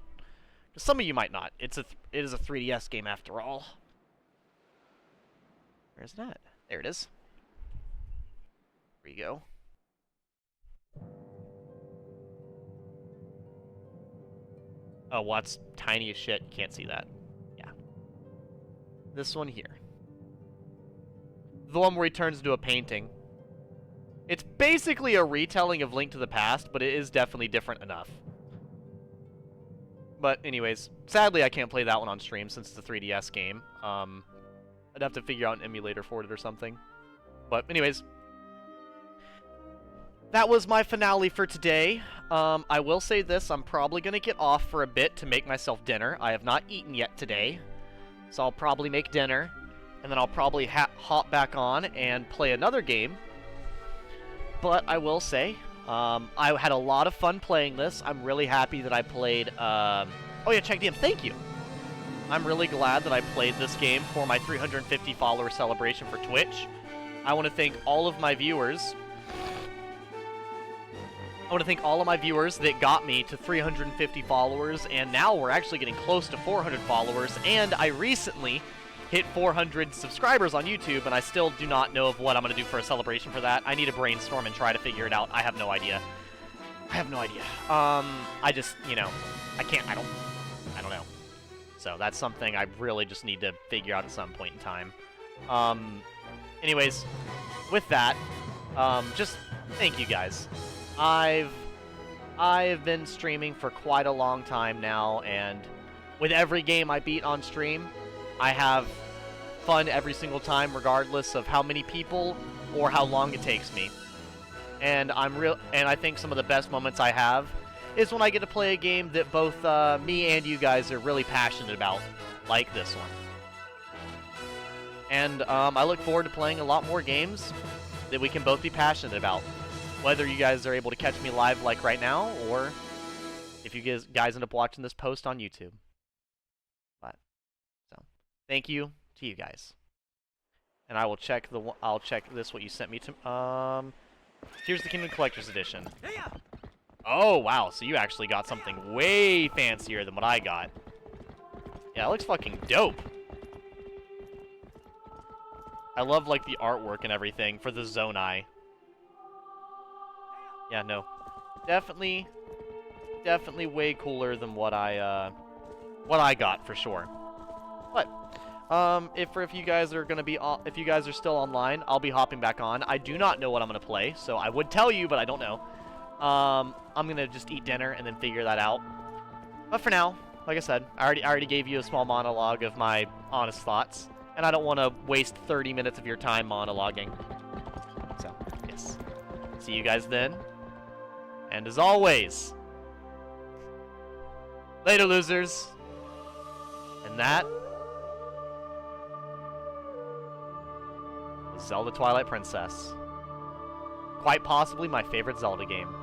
Some of you might not. It is a 3DS game after all. Where's that? There it is. There you go. Oh, well, that's tiny as shit. You can't see that. Yeah. This one here. The one where he turns into a painting. It's basically a retelling of Link to the Past, but it is definitely different enough. But anyways, sadly I can't play that one on stream since it's a 3DS game. I'd have to figure out an emulator for it or something. But anyways, that was my finale for today. I will say this, I'm probably going to get off for a bit to make myself dinner. I have not eaten yet today, so I'll probably make dinner, and then I'll probably hop back on and play another game. But I will say, I had a lot of fun playing this. I'm really happy that I played, oh yeah, check DM, thank you! I'm really glad that I played this game for my 350 follower celebration for Twitch. I want to thank all of my viewers. I want to thank all of my viewers that got me to 350 followers, and now we're actually getting close to 400 followers, and I recently hit 400 subscribers on YouTube, and I still do not know of what I'm going to do for a celebration for that. I need to brainstorm and try to figure it out. I have no idea. I just, you know, I don't know. So that's something I really just need to figure out at some point in time. Anyways, with that, just thank you guys. I've been streaming for quite a long time now, and with every game I beat on stream, I have fun every single time, regardless of how many people or how long it takes me. And I think some of the best moments I have is when I get to play a game that both me and you guys are really passionate about, like this one. And I look forward to playing a lot more games that we can both be passionate about. Whether you guys are able to catch me live like right now, or if you guys end up watching this post on YouTube. But, so, thank you to you guys. And I will check I'll check this, what you sent me to, here's the Kingdom Collector's Edition. Oh, wow, so you actually got something way fancier than what I got. Yeah, it looks fucking dope. I love, like, the artwork and everything for the Zonai. Yeah, no. Definitely way cooler than what I got, for sure. But, if you guys are gonna be, if you guys are still online, I'll be hopping back on. I do not know what I'm gonna play, so I would tell you, but I don't know. I'm gonna just eat dinner and then figure that out. But for now, like I said, I already gave you a small monologue of my honest thoughts, and I don't want to waste 30 minutes of your time monologuing. So, yes. See you guys then. And as always, later, losers. And that was Zelda Twilight Princess. Quite possibly my favorite Zelda game.